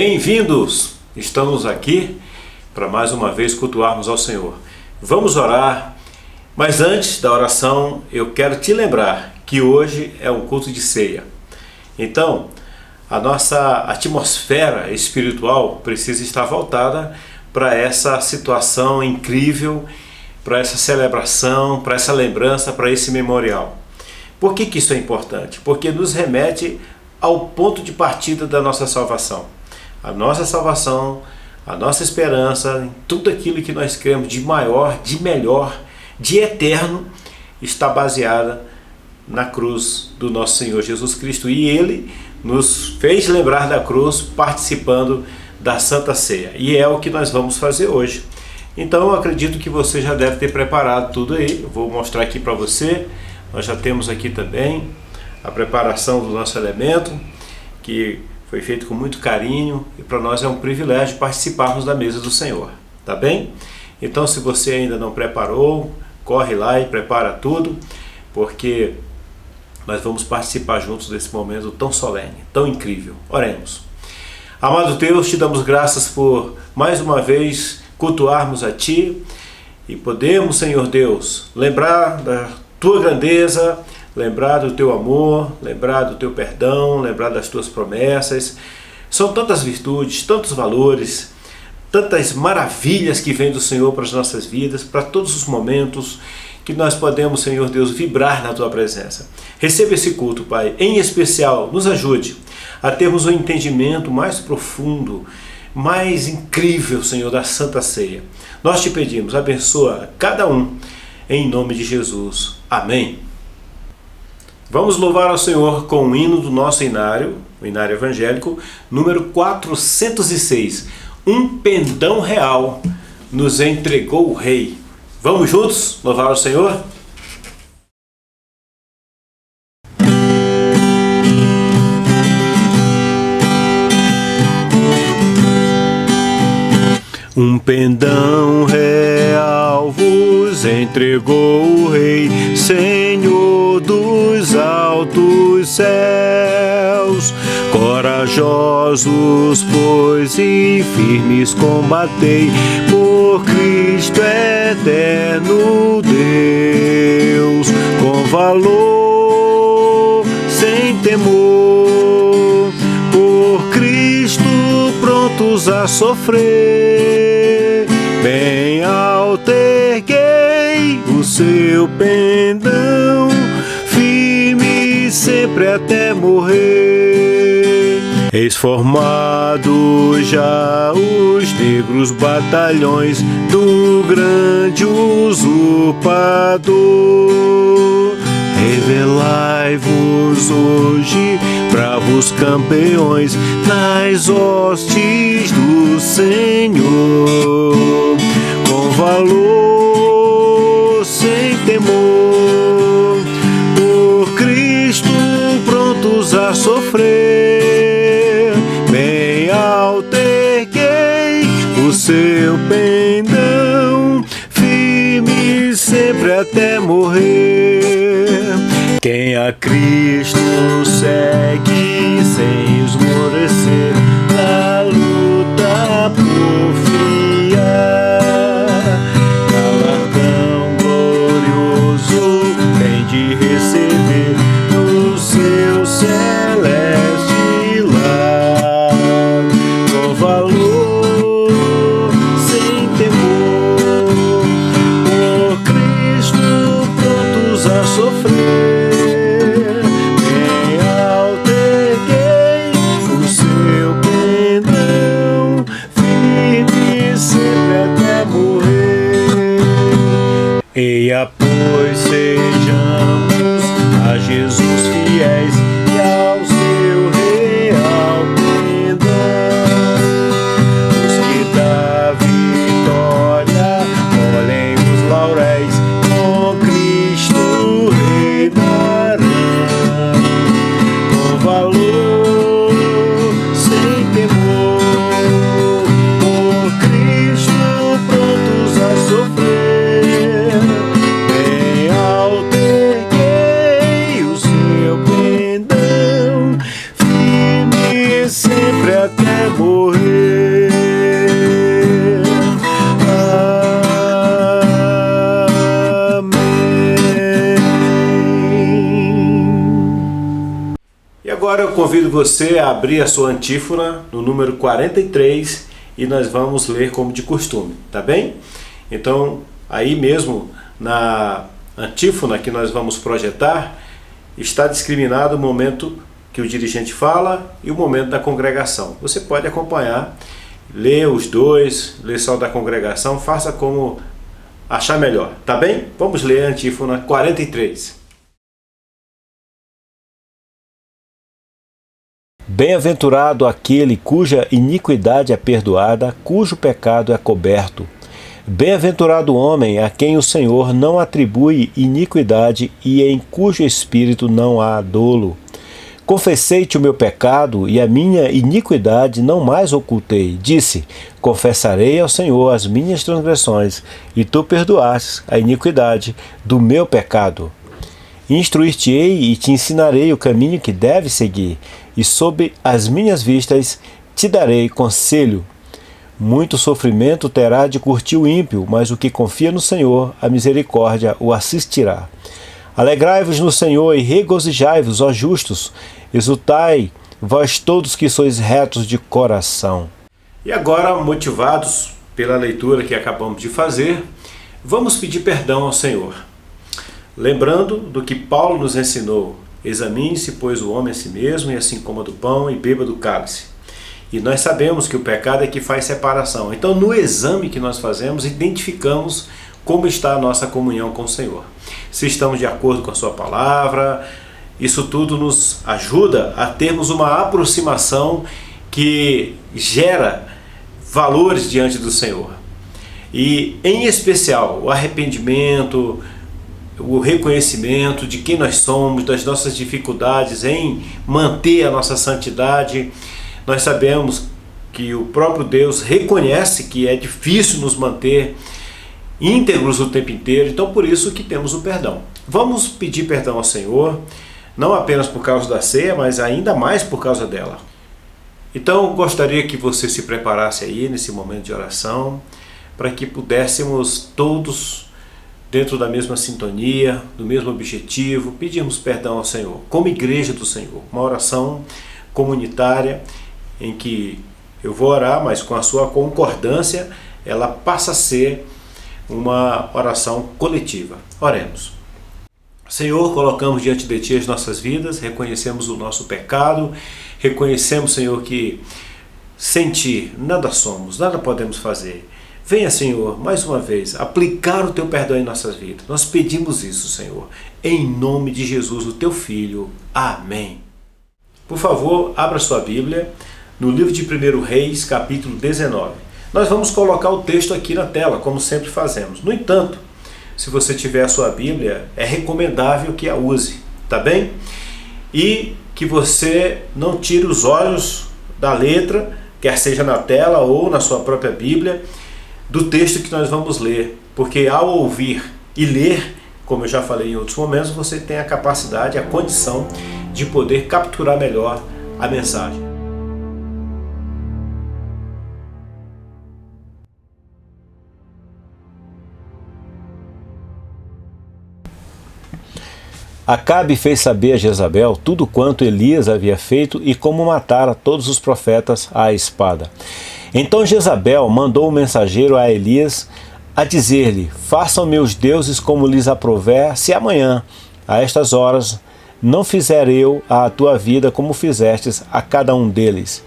Bem-vindos! Estamos aqui para mais uma vez cultuarmos ao Senhor. Vamos orar, mas antes da oração eu quero te lembrar que hoje é um culto de ceia. Então, a nossa atmosfera espiritual precisa estar voltada para essa situação incrível, para essa celebração, para essa lembrança, para esse memorial. Por que isso é importante? Porque nos remete ao ponto de partida da nossa salvação. A nossa salvação, a nossa esperança, em tudo aquilo que nós cremos de maior, de melhor, de eterno, está baseada na cruz do nosso Senhor Jesus Cristo. E Ele nos fez lembrar da cruz participando da Santa Ceia. E é o que nós vamos fazer hoje. Então eu acredito que você já deve ter preparado tudo aí. Eu vou mostrar aqui para você. Nós já temos aqui também a preparação do nosso elemento, que foi feito com muito carinho, e para nós é um privilégio participarmos da mesa do Senhor, tá bem? Então, se você ainda não preparou, corre lá e prepara tudo, porque nós vamos participar juntos desse momento tão solene, tão incrível. Oremos. Amado Deus, te damos graças por mais uma vez cultuarmos a Ti e podemos, Senhor Deus, lembrar da Tua grandeza, lembrar do Teu amor, lembrar do Teu perdão, lembrar das Tuas promessas. São tantas virtudes, tantos valores, tantas maravilhas que vêm do Senhor para as nossas vidas, para todos os momentos que nós podemos, Senhor Deus, vibrar na Tua presença. Receba esse culto, Pai. Em especial, nos ajude a termos um entendimento mais profundo, mais incrível, Senhor, da Santa Ceia. Nós te pedimos, abençoa cada um, em nome de Jesus. Amém. Vamos louvar ao Senhor com o hino do nosso inário, o inário evangélico, número 406. Um pendão real nos entregou o Rei. Vamos juntos louvar ao Senhor? Um pendão real vos entregou o Rei, Senhor dos altos céus. Corajosos, pois, e firmes combatei, por Cristo eterno Deus, com valor, sem temor, por Cristo prontos a sofrer. Bem alto erguei o seu pendão, firme sempre até morrer. Eis formado já os negros batalhões do grande usurpador. Revelai-vos hoje, bravos campeões, nas hostes do Senhor, com valor, sem temor, por Cristo prontos a sofrer. Bem alto erguei o seu pendão, firme sempre até morrer. Quem a Cristo segue sem esmorecer, na luta porfiar, galardão glorioso tem de receber no seu celeste lar, com valor, sem temor, por Cristo prontos a sofrer. Bem alto erguei agora eu convido você a abrir a sua antífona no número 43 e nós vamos ler como de costume, tá bem? Então, aí mesmo na antífona que nós vamos projetar, está discriminado o momento que o dirigente fala e o momento da congregação. Você pode acompanhar, ler os dois, ler só da congregação, faça como achar melhor, tá bem? Vamos ler a antífona 43. Bem-aventurado aquele cuja iniquidade é perdoada, cujo pecado é coberto. Bem-aventurado o homem a quem o Senhor não atribui iniquidade e em cujo espírito não há dolo. Confessei-te o meu pecado e a minha iniquidade não mais ocultei. Disse, confessarei ao Senhor as minhas transgressões, e tu perdoaste a iniquidade do meu pecado. Instruir-te-ei e te ensinarei o caminho que deves seguir, e sob as minhas vistas te darei conselho. Muito sofrimento terá de curtir o ímpio, mas o que confia no Senhor, a misericórdia o assistirá. Alegrai-vos no Senhor e regozijai-vos, ó justos, exultai, vós todos que sois retos de coração. E agora, motivados pela leitura que acabamos de fazer, vamos pedir perdão ao Senhor. Lembrando do que Paulo nos ensinou, examine-se, pois, o homem a si mesmo, e assim coma do pão e beba do cálice. E nós sabemos que o pecado é que faz separação. Então, no exame que nós fazemos, identificamos como está a nossa comunhão com o Senhor. Se estamos de acordo com a sua palavra, isso tudo nos ajuda a termos uma aproximação que gera valores diante do Senhor. E, em especial, o arrependimento, o reconhecimento de quem nós somos, das nossas dificuldades em manter a nossa santidade. Nós sabemos que o próprio Deus reconhece que é difícil nos manter íntegros o tempo inteiro, então por isso que temos o perdão. Vamos pedir perdão ao Senhor, não apenas por causa da ceia, mas ainda mais por causa dela. Então gostaria que você se preparasse aí nesse momento de oração, para que pudéssemos todos, dentro da mesma sintonia, do mesmo objetivo, pedirmos perdão ao Senhor, como igreja do Senhor. Uma oração comunitária em que eu vou orar, mas com a sua concordância, ela passa a ser uma oração coletiva. Oremos. Senhor, colocamos diante de Ti as nossas vidas, reconhecemos o nosso pecado, reconhecemos, Senhor, que sem Ti nada somos, nada podemos fazer. Venha, Senhor, mais uma vez, aplicar o Teu perdão em nossas vidas. Nós pedimos isso, Senhor, em nome de Jesus, o Teu Filho. Amém. Por favor, abra sua Bíblia no livro de 1 Reis, capítulo 19. Nós vamos colocar o texto aqui na tela, como sempre fazemos. No entanto, se você tiver a sua Bíblia, é recomendável que a use, tá bem? E que você não tire os olhos da letra, quer seja na tela ou na sua própria Bíblia, do texto que nós vamos ler. Porque ao ouvir e ler, como eu já falei em outros momentos, você tem a capacidade, a condição de poder capturar melhor a mensagem. Acabe fez saber a Jezabel tudo quanto Elias havia feito e como matara todos os profetas à espada. Então Jezabel mandou um mensageiro a Elias a dizer-lhe: façam meus deuses como lhes aprouver, se amanhã, a estas horas, não fizer eu a tua vida como fizestes a cada um deles.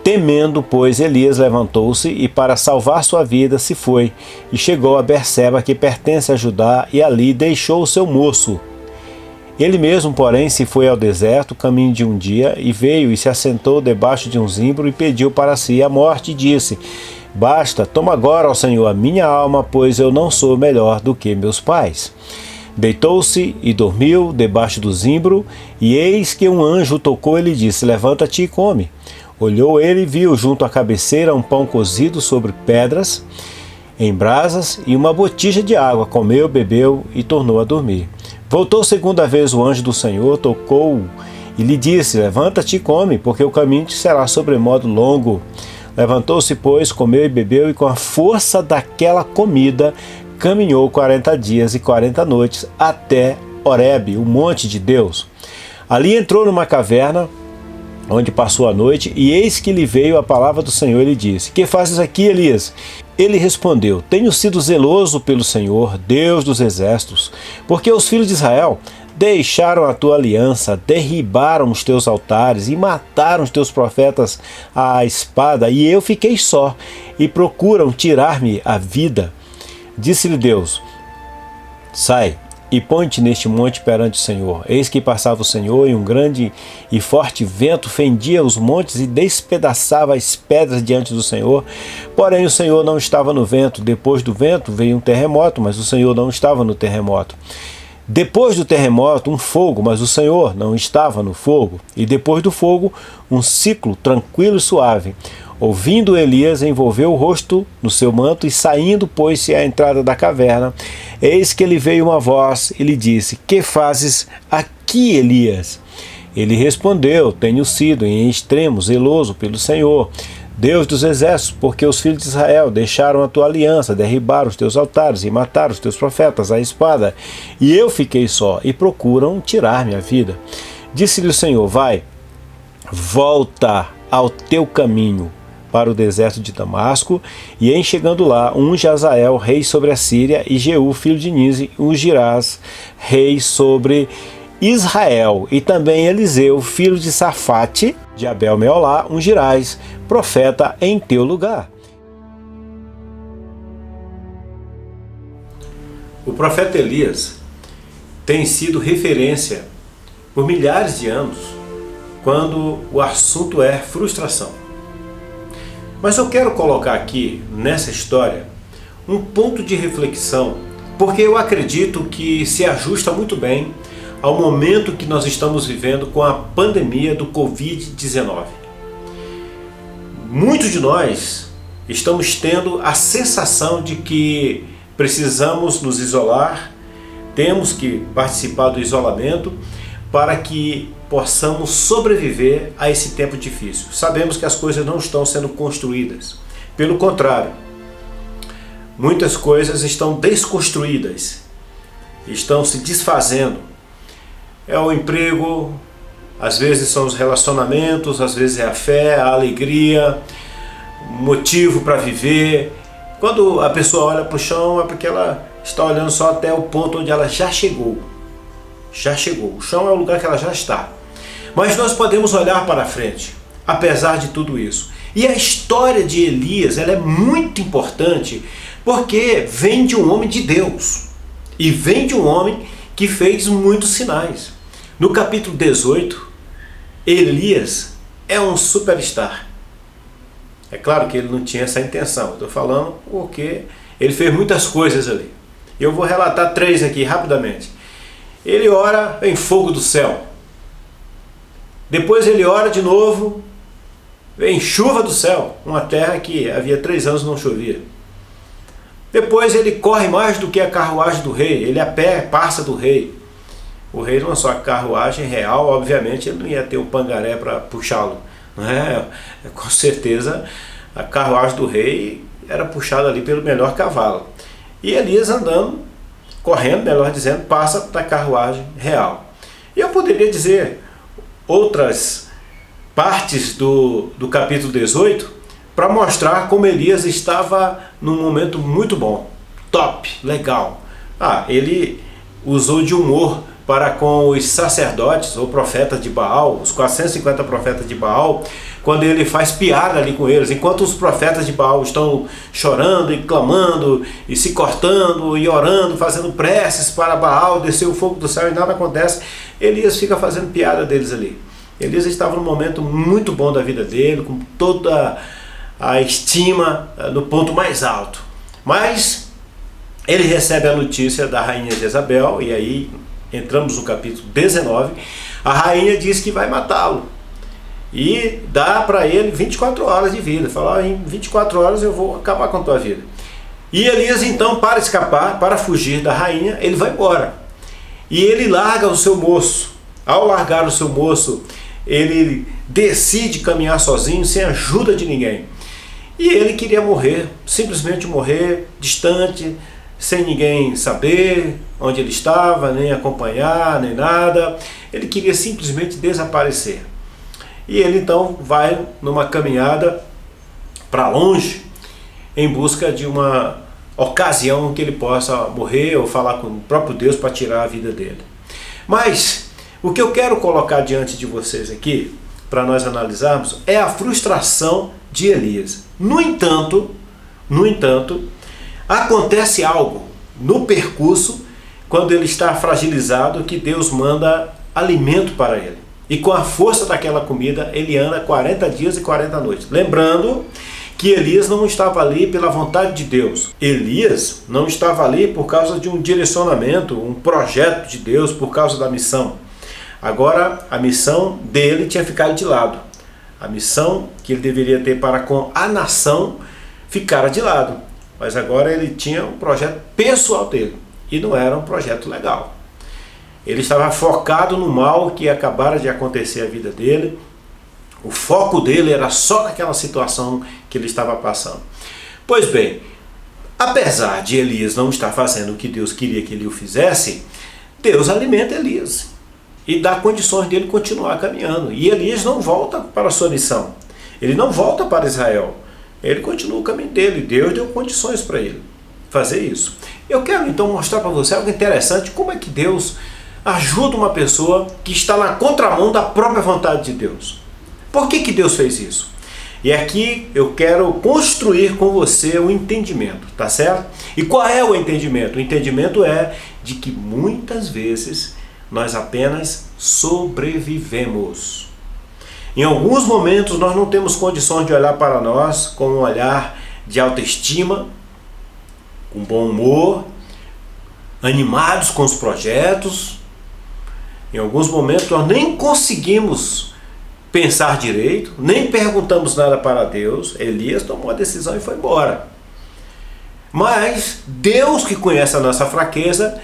Temendo, pois, Elias levantou-se e para salvar sua vida se foi, e chegou a Berseba, que pertence a Judá, e ali deixou o seu moço. Ele mesmo, porém, se foi ao deserto, caminho de um dia, e veio e se assentou debaixo de um zimbro e pediu para si a morte, e disse: basta, toma agora, ó Senhor, a minha alma, pois eu não sou melhor do que meus pais. Deitou-se e dormiu debaixo do zimbro, e eis que um anjo tocou e lhe disse: levanta-te e come. Olhou ele e viu junto à cabeceira um pão cozido sobre pedras, em brasas, e uma botija de água. Comeu, bebeu e tornou a dormir. Voltou segunda vez o anjo do Senhor, tocou-o e lhe disse: levanta-te e come, porque o caminho te será sobremodo longo. Levantou-se, pois, comeu e bebeu, e com a força daquela comida caminhou 40 dias e 40 noites até Horebe, o monte de Deus. Ali entrou numa caverna onde passou a noite, e eis que lhe veio a palavra do Senhor, e lhe disse: que fazes aqui, Elias? Ele respondeu: tenho sido zeloso pelo Senhor, Deus dos exércitos, porque os filhos de Israel deixaram a tua aliança, derribaram os teus altares e mataram os teus profetas à espada, e eu fiquei só, e procuram tirar-me a vida. Disse-lhe Deus: sai e põe-te neste monte perante o Senhor. Eis que passava o Senhor, e um grande e forte vento fendia os montes e despedaçava as pedras diante do Senhor. Porém o Senhor não estava no vento. Depois do vento veio um terremoto, mas o Senhor não estava no terremoto. Depois do terremoto, um fogo, mas o Senhor não estava no fogo. E depois do fogo, um ciclo tranquilo e suave. Ouvindo Elias, envolveu o rosto no seu manto e saindo, pôs-se à entrada da caverna. Eis que lhe veio uma voz e lhe disse: que fazes aqui, Elias? Ele respondeu: tenho sido em extremo zeloso pelo Senhor, Deus dos exércitos, porque os filhos de Israel deixaram a tua aliança, derribaram os teus altares e mataram os teus profetas à espada. E eu fiquei só, e procuram tirar-me a vida. Disse-lhe o Senhor: vai, volta ao teu caminho para o deserto de Damasco, e em chegando lá, unge Azael, rei sobre a Síria, e Jeú, filho de Nise, ungirás, rei sobre Israel. E também Eliseu, filho de Safate, de Abel-Meolá, ungirás, profeta em teu lugar. O profeta Elias tem sido referência por milhares de anos quando o assunto é frustração. Mas eu quero colocar aqui, nessa história, um ponto de reflexão, porque eu acredito que se ajusta muito bem ao momento que nós estamos vivendo com a pandemia do Covid-19. Muitos de nós estamos tendo a sensação de que precisamos nos isolar, temos que participar do isolamento para que possamos sobreviver a esse tempo difícil. Sabemos que as coisas não estão sendo construídas. Pelo contrário, muitas coisas estão desconstruídas, estão se desfazendo. É o emprego, às vezes são os relacionamentos, às vezes é a fé, a alegria, motivo para viver. Quando a pessoa olha para o chão é porque ela está olhando só até o ponto onde ela já chegou. Já chegou. O chão é o lugar que ela já está. Mas nós podemos olhar para frente, apesar de tudo isso. E a história de Elias, ela é muito importante, porque vem de um homem de Deus. E vem de um homem que fez muitos sinais. No capítulo 18, Elias é um superstar. É claro que ele não tinha essa intenção. Estou falando porque ele fez muitas coisas ali. Eu vou relatar 3 aqui rapidamente. Ele ora em fogo do céu. Depois ele ora de novo em chuva do céu, uma terra que havia 3 anos não chovia. Depois ele corre mais do que a carruagem do rei, ele a pé passa do rei. O rei não é só a carruagem real, obviamente ele não ia ter um pangaré para puxá-lo. Com certeza a carruagem do rei era puxada ali pelo melhor cavalo. E Elias andando, correndo, melhor dizendo, passa da carruagem real. E eu poderia dizer outras partes do capítulo 18 para mostrar como Elias estava num momento muito bom, top, legal. Ele usou de humor para com os sacerdotes ou profetas de Baal, os 450 profetas de Baal, quando ele faz piada ali com eles, enquanto os profetas de Baal estão chorando e clamando e se cortando e orando, fazendo preces para Baal, descer o fogo do céu e nada acontece, Elias fica fazendo piada deles ali. Elias estava num momento muito bom da vida dele, com toda a estima no ponto mais alto. Mas ele recebe a notícia da rainha Jezabel, e aí entramos no capítulo 19, a rainha diz que vai matá-lo. E dá para ele 24 horas de vida. Fala, em 24 horas eu vou acabar com a tua vida. E Elias então, para escapar, para fugir da rainha, ele vai embora. E ele larga o seu moço. Ao largar o seu moço, ele decide caminhar sozinho, sem ajuda de ninguém. E ele queria morrer, simplesmente morrer, distante, sem ninguém saber onde ele estava, nem acompanhar, nem nada. Ele queria simplesmente desaparecer. E ele então vai numa caminhada para longe em busca de uma ocasião que ele possa morrer ou falar com o próprio Deus para tirar a vida dele. Mas o que eu quero colocar diante de vocês aqui, para nós analisarmos, é a frustração de Elias. No entanto, acontece algo no percurso, quando ele está fragilizado, que Deus manda alimento para ele. E com a força daquela comida, ele anda 40 dias e 40 noites. Lembrando que Elias não estava ali pela vontade de Deus. Elias não estava ali por causa de um direcionamento, um projeto de Deus, por causa da missão. Agora, a missão dele tinha ficado de lado. A missão que ele deveria ter para com a nação ficara de lado. Mas agora ele tinha um projeto pessoal dele. E não era um projeto legal. Ele estava focado no mal que acabara de acontecer à vida dele. O foco dele era só naquela situação que ele estava passando. Pois bem, apesar de Elias não estar fazendo o que Deus queria que ele o fizesse, Deus alimenta Elias e dá condições dele continuar caminhando. E Elias não volta para a sua missão. Ele não volta para Israel. Ele continua o caminho dele. Deus deu condições para ele fazer isso. Eu quero então mostrar para você algo interessante, como é que Deus ajuda uma pessoa que está na contramão da própria vontade de Deus. Por que Deus fez isso? E aqui eu quero construir com você o entendimento, tá certo? E qual é o entendimento? O entendimento é de que muitas vezes nós apenas sobrevivemos. Em alguns momentos nós não temos condições de olhar para nós com um olhar de autoestima, com bom humor, animados com os projetos. Em alguns momentos nós nem conseguimos pensar direito, nem perguntamos nada para Deus. Elias tomou a decisão e foi embora. Mas Deus, que conhece a nossa fraqueza,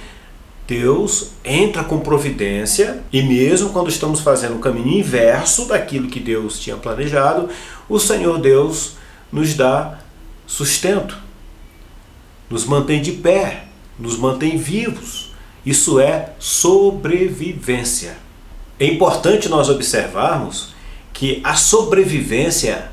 Deus entra com providência, e mesmo quando estamos fazendo o caminho inverso daquilo que Deus tinha planejado, o Senhor Deus nos dá sustento, nos mantém de pé, nos mantém vivos. Isso é sobrevivência. É importante nós observarmos que a sobrevivência,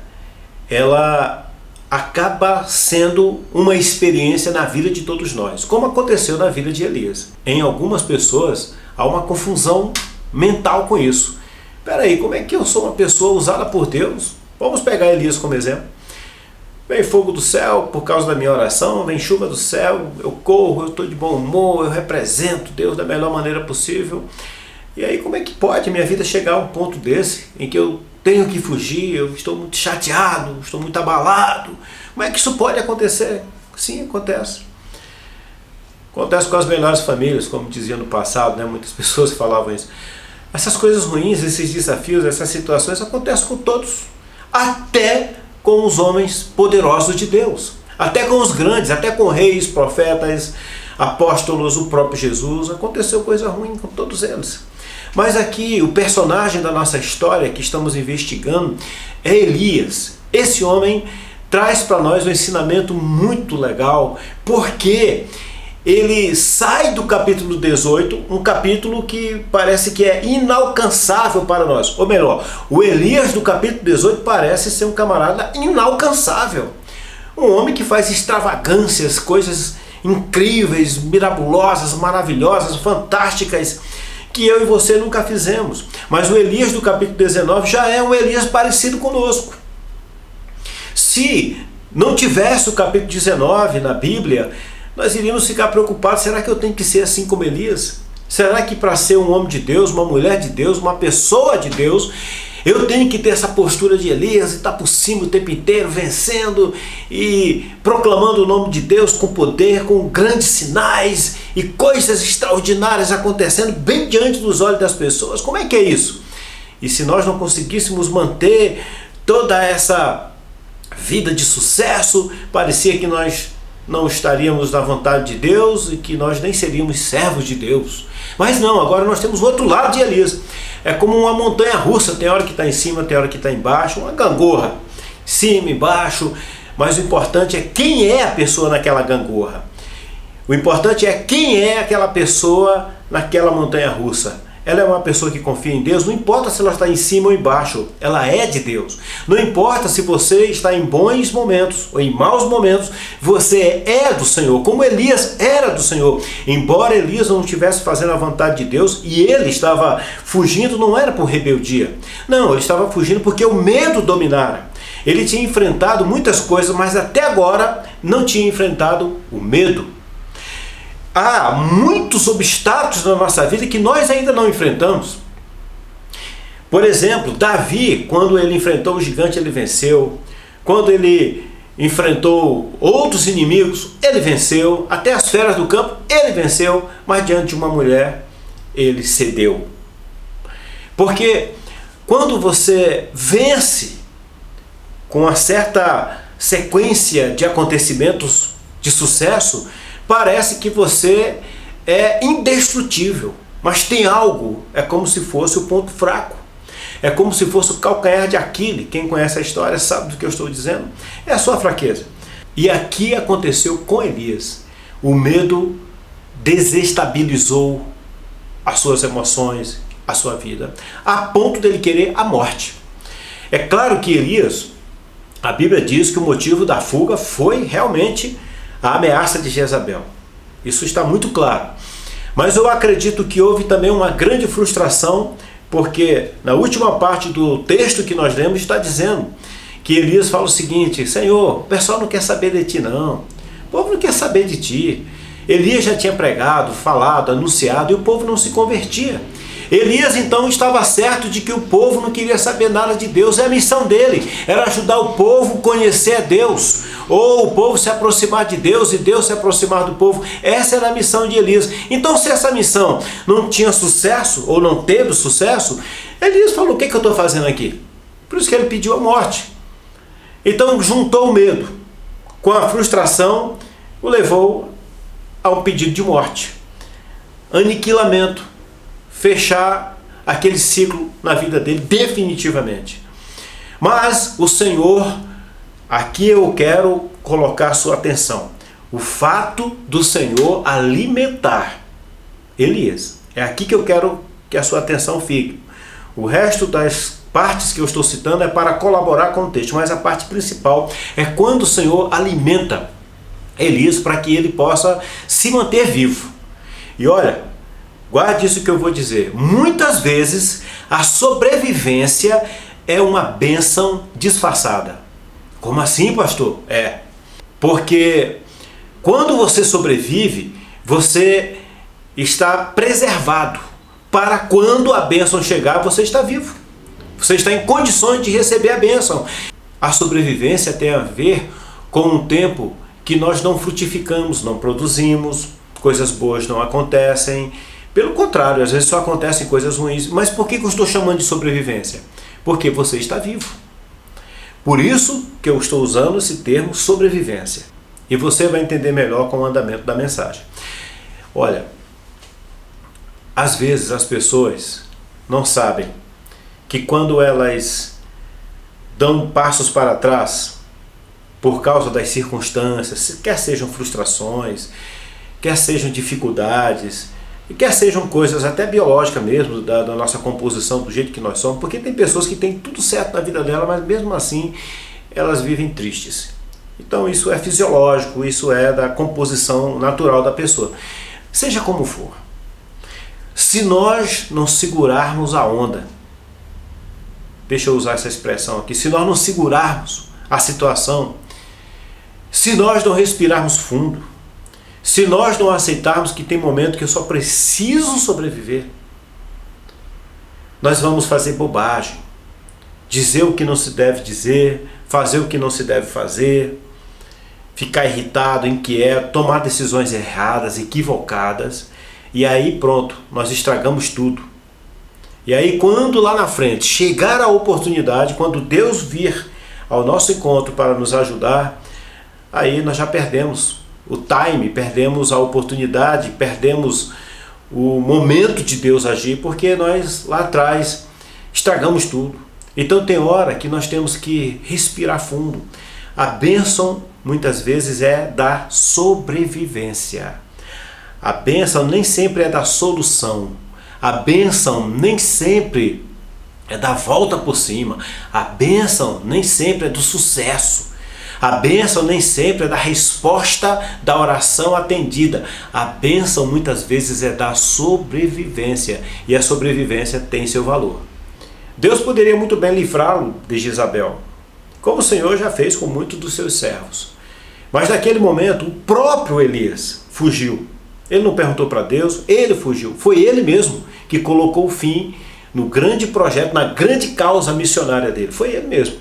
ela acaba sendo uma experiência na vida de todos nós, como aconteceu na vida de Elias. Em algumas pessoas há uma confusão mental com isso. Espera aí, como é que eu sou uma pessoa usada por Deus? Vamos pegar Elias como exemplo. Vem fogo do céu por causa da minha oração, vem chuva do céu, eu corro, eu estou de bom humor, eu represento Deus da melhor maneira possível. E aí como é que pode minha vida chegar a um ponto desse, em que eu tenho que fugir, eu estou muito chateado, estou muito abalado? Como é que isso pode acontecer? Sim, acontece. Acontece com as melhores famílias, como dizia no passado, né? Muitas pessoas falavam isso. Essas coisas ruins, esses desafios, essas situações acontecem com todos, até com os homens poderosos de Deus, até com os grandes, até com reis, profetas, apóstolos, o próprio Jesus. Aconteceu coisa ruim com todos eles. Mas aqui o personagem da nossa história que estamos investigando é Elias. Esse homem traz para nós um ensinamento muito legal, porque ele sai do capítulo 18, um capítulo que parece que é inalcançável para nós. Ou melhor, o Elias do capítulo 18 parece ser um camarada inalcançável. Um homem que faz extravagâncias, coisas incríveis, mirabolosas, maravilhosas, fantásticas, que eu e você nunca fizemos. Mas o Elias do capítulo 19 já é um Elias parecido conosco. Se não tivesse o capítulo 19 na Bíblia, nós iríamos ficar preocupados. Será que eu tenho que ser assim como Elias? Será que para ser um homem de Deus, uma mulher de Deus, uma pessoa de Deus, eu tenho que ter essa postura de Elias e estar por cima o tempo inteiro, vencendo e proclamando o nome de Deus com poder, com grandes sinais e coisas extraordinárias acontecendo bem diante dos olhos das pessoas? Como é que é isso? E se nós não conseguíssemos manter toda essa vida de sucesso, parecia que nós não estaríamos na vontade de Deus e que nós nem seríamos servos de Deus. Mas não, agora nós temos o outro lado de Elias. É como uma montanha russa, tem hora que está em cima, tem hora que está embaixo, uma gangorra, cima, embaixo. Mas o importante é quem é a pessoa naquela gangorra. O importante é quem é aquela pessoa naquela montanha russa. ela é uma pessoa que confia em Deus, não importa se ela está em cima ou embaixo, ela é de Deus. Não importa se você está em bons momentos ou em maus momentos, você é do Senhor, como Elias era do Senhor. Embora Elias não estivesse fazendo a vontade de Deus e ele estava fugindo, não era por rebeldia. Não, ele estava fugindo porque o medo dominara. Ele tinha enfrentado muitas coisas, mas até agora não tinha enfrentado o medo. Há muitos obstáculos na nossa vida que nós ainda não enfrentamos. Por exemplo, Davi, quando ele enfrentou o gigante, ele venceu. Quando ele enfrentou outros inimigos, ele venceu. Até as feras do campo, ele venceu. Mas diante de uma mulher, ele cedeu. Porque quando você vence com uma certa sequência de acontecimentos de sucesso, parece que você é indestrutível, mas tem algo, é como se fosse o ponto fraco, é como se fosse o calcanhar de Aquiles. Quem conhece a história sabe do que eu estou dizendo, é a sua fraqueza. E aqui aconteceu com Elias. O medo desestabilizou as suas emoções, a sua vida, a ponto dele querer a morte. É claro que Elias, a Bíblia diz que o motivo da fuga foi realmente a ameaça de Jezabel. Isso está muito claro. Mas eu acredito que houve também uma grande frustração, porque na última parte do texto que nós lemos está dizendo que Elias fala o seguinte: Senhor, o pessoal não quer saber de ti não, o povo não quer saber de ti. Elias já tinha pregado, falado, anunciado e o povo não se convertia. Elias então estava certo de que o povo não queria saber nada de Deus. A missão dele era ajudar o povo a conhecer a Deus, ou o povo se aproximar de Deus e Deus se aproximar do povo. Essa era a missão de Elias. Então, se essa missão não tinha sucesso, ou não teve sucesso, Elias falou: o que eu estou fazendo aqui? Por isso que ele pediu a morte. Então juntou o medo com a frustração, o levou a um pedido de morte, aniquilamento, fechar aquele ciclo na vida dele definitivamente. Mas o Senhor, aqui eu quero colocar a sua atenção, o fato do Senhor alimentar Elias. É aqui que eu quero que a sua atenção fique. O resto das partes que eu estou citando é para colaborar com o texto, mas a parte principal é quando o Senhor alimenta Elias para que ele possa se manter vivo. E olha, guarde isso que eu vou dizer. Muitas vezes a sobrevivência é uma bênção disfarçada. Como assim, pastor? Porque quando você sobrevive, você está preservado. Para quando a bênção chegar, você está vivo. Você está em condições de receber a bênção. A sobrevivência tem a ver com um tempo que nós não frutificamos, não produzimos, coisas boas não acontecem. Pelo contrário, às vezes só acontecem coisas ruins. Mas por que eu estou chamando de sobrevivência? Porque você está vivo. Por isso que eu estou usando esse termo sobrevivência. E você vai entender melhor com o andamento da mensagem. Olha, às vezes as pessoas não sabem que quando elas dão passos para trás por causa das circunstâncias, quer sejam frustrações, quer sejam dificuldades, e quer sejam coisas até biológicas mesmo, da nossa composição, do jeito que nós somos, porque tem pessoas que têm tudo certo na vida dela, mas mesmo assim elas vivem tristes. Então isso é fisiológico, isso é da composição natural da pessoa. Seja como for, se nós não segurarmos a onda, deixa eu usar essa expressão aqui, se nós não segurarmos a situação, se nós não respirarmos fundo, se nós não aceitarmos que tem momento que eu só preciso sobreviver, nós vamos fazer bobagem, dizer o que não se deve dizer, fazer o que não se deve fazer, ficar irritado, inquieto, tomar decisões erradas, equivocadas, e aí pronto, nós estragamos tudo. E aí quando lá na frente chegar a oportunidade, quando Deus vir ao nosso encontro para nos ajudar, aí nós já perdemos o time, perdemos a oportunidade, perdemos o momento de Deus agir, porque nós lá atrás estragamos tudo. Então tem hora que nós temos que respirar fundo. A bênção muitas vezes é da sobrevivência. A bênção nem sempre é da solução. A bênção nem sempre é da volta por cima. A bênção nem sempre é do sucesso. A bênção nem sempre é da resposta da oração atendida. A bênção muitas vezes é da sobrevivência. E a sobrevivência tem seu valor. Deus poderia muito bem livrá-lo de Jezabel, como o Senhor já fez com muitos dos seus servos. Mas naquele momento, o próprio Elias fugiu. Ele não perguntou para Deus, ele fugiu. Foi ele mesmo que colocou o fim no grande projeto, na grande causa missionária dele. Foi ele mesmo.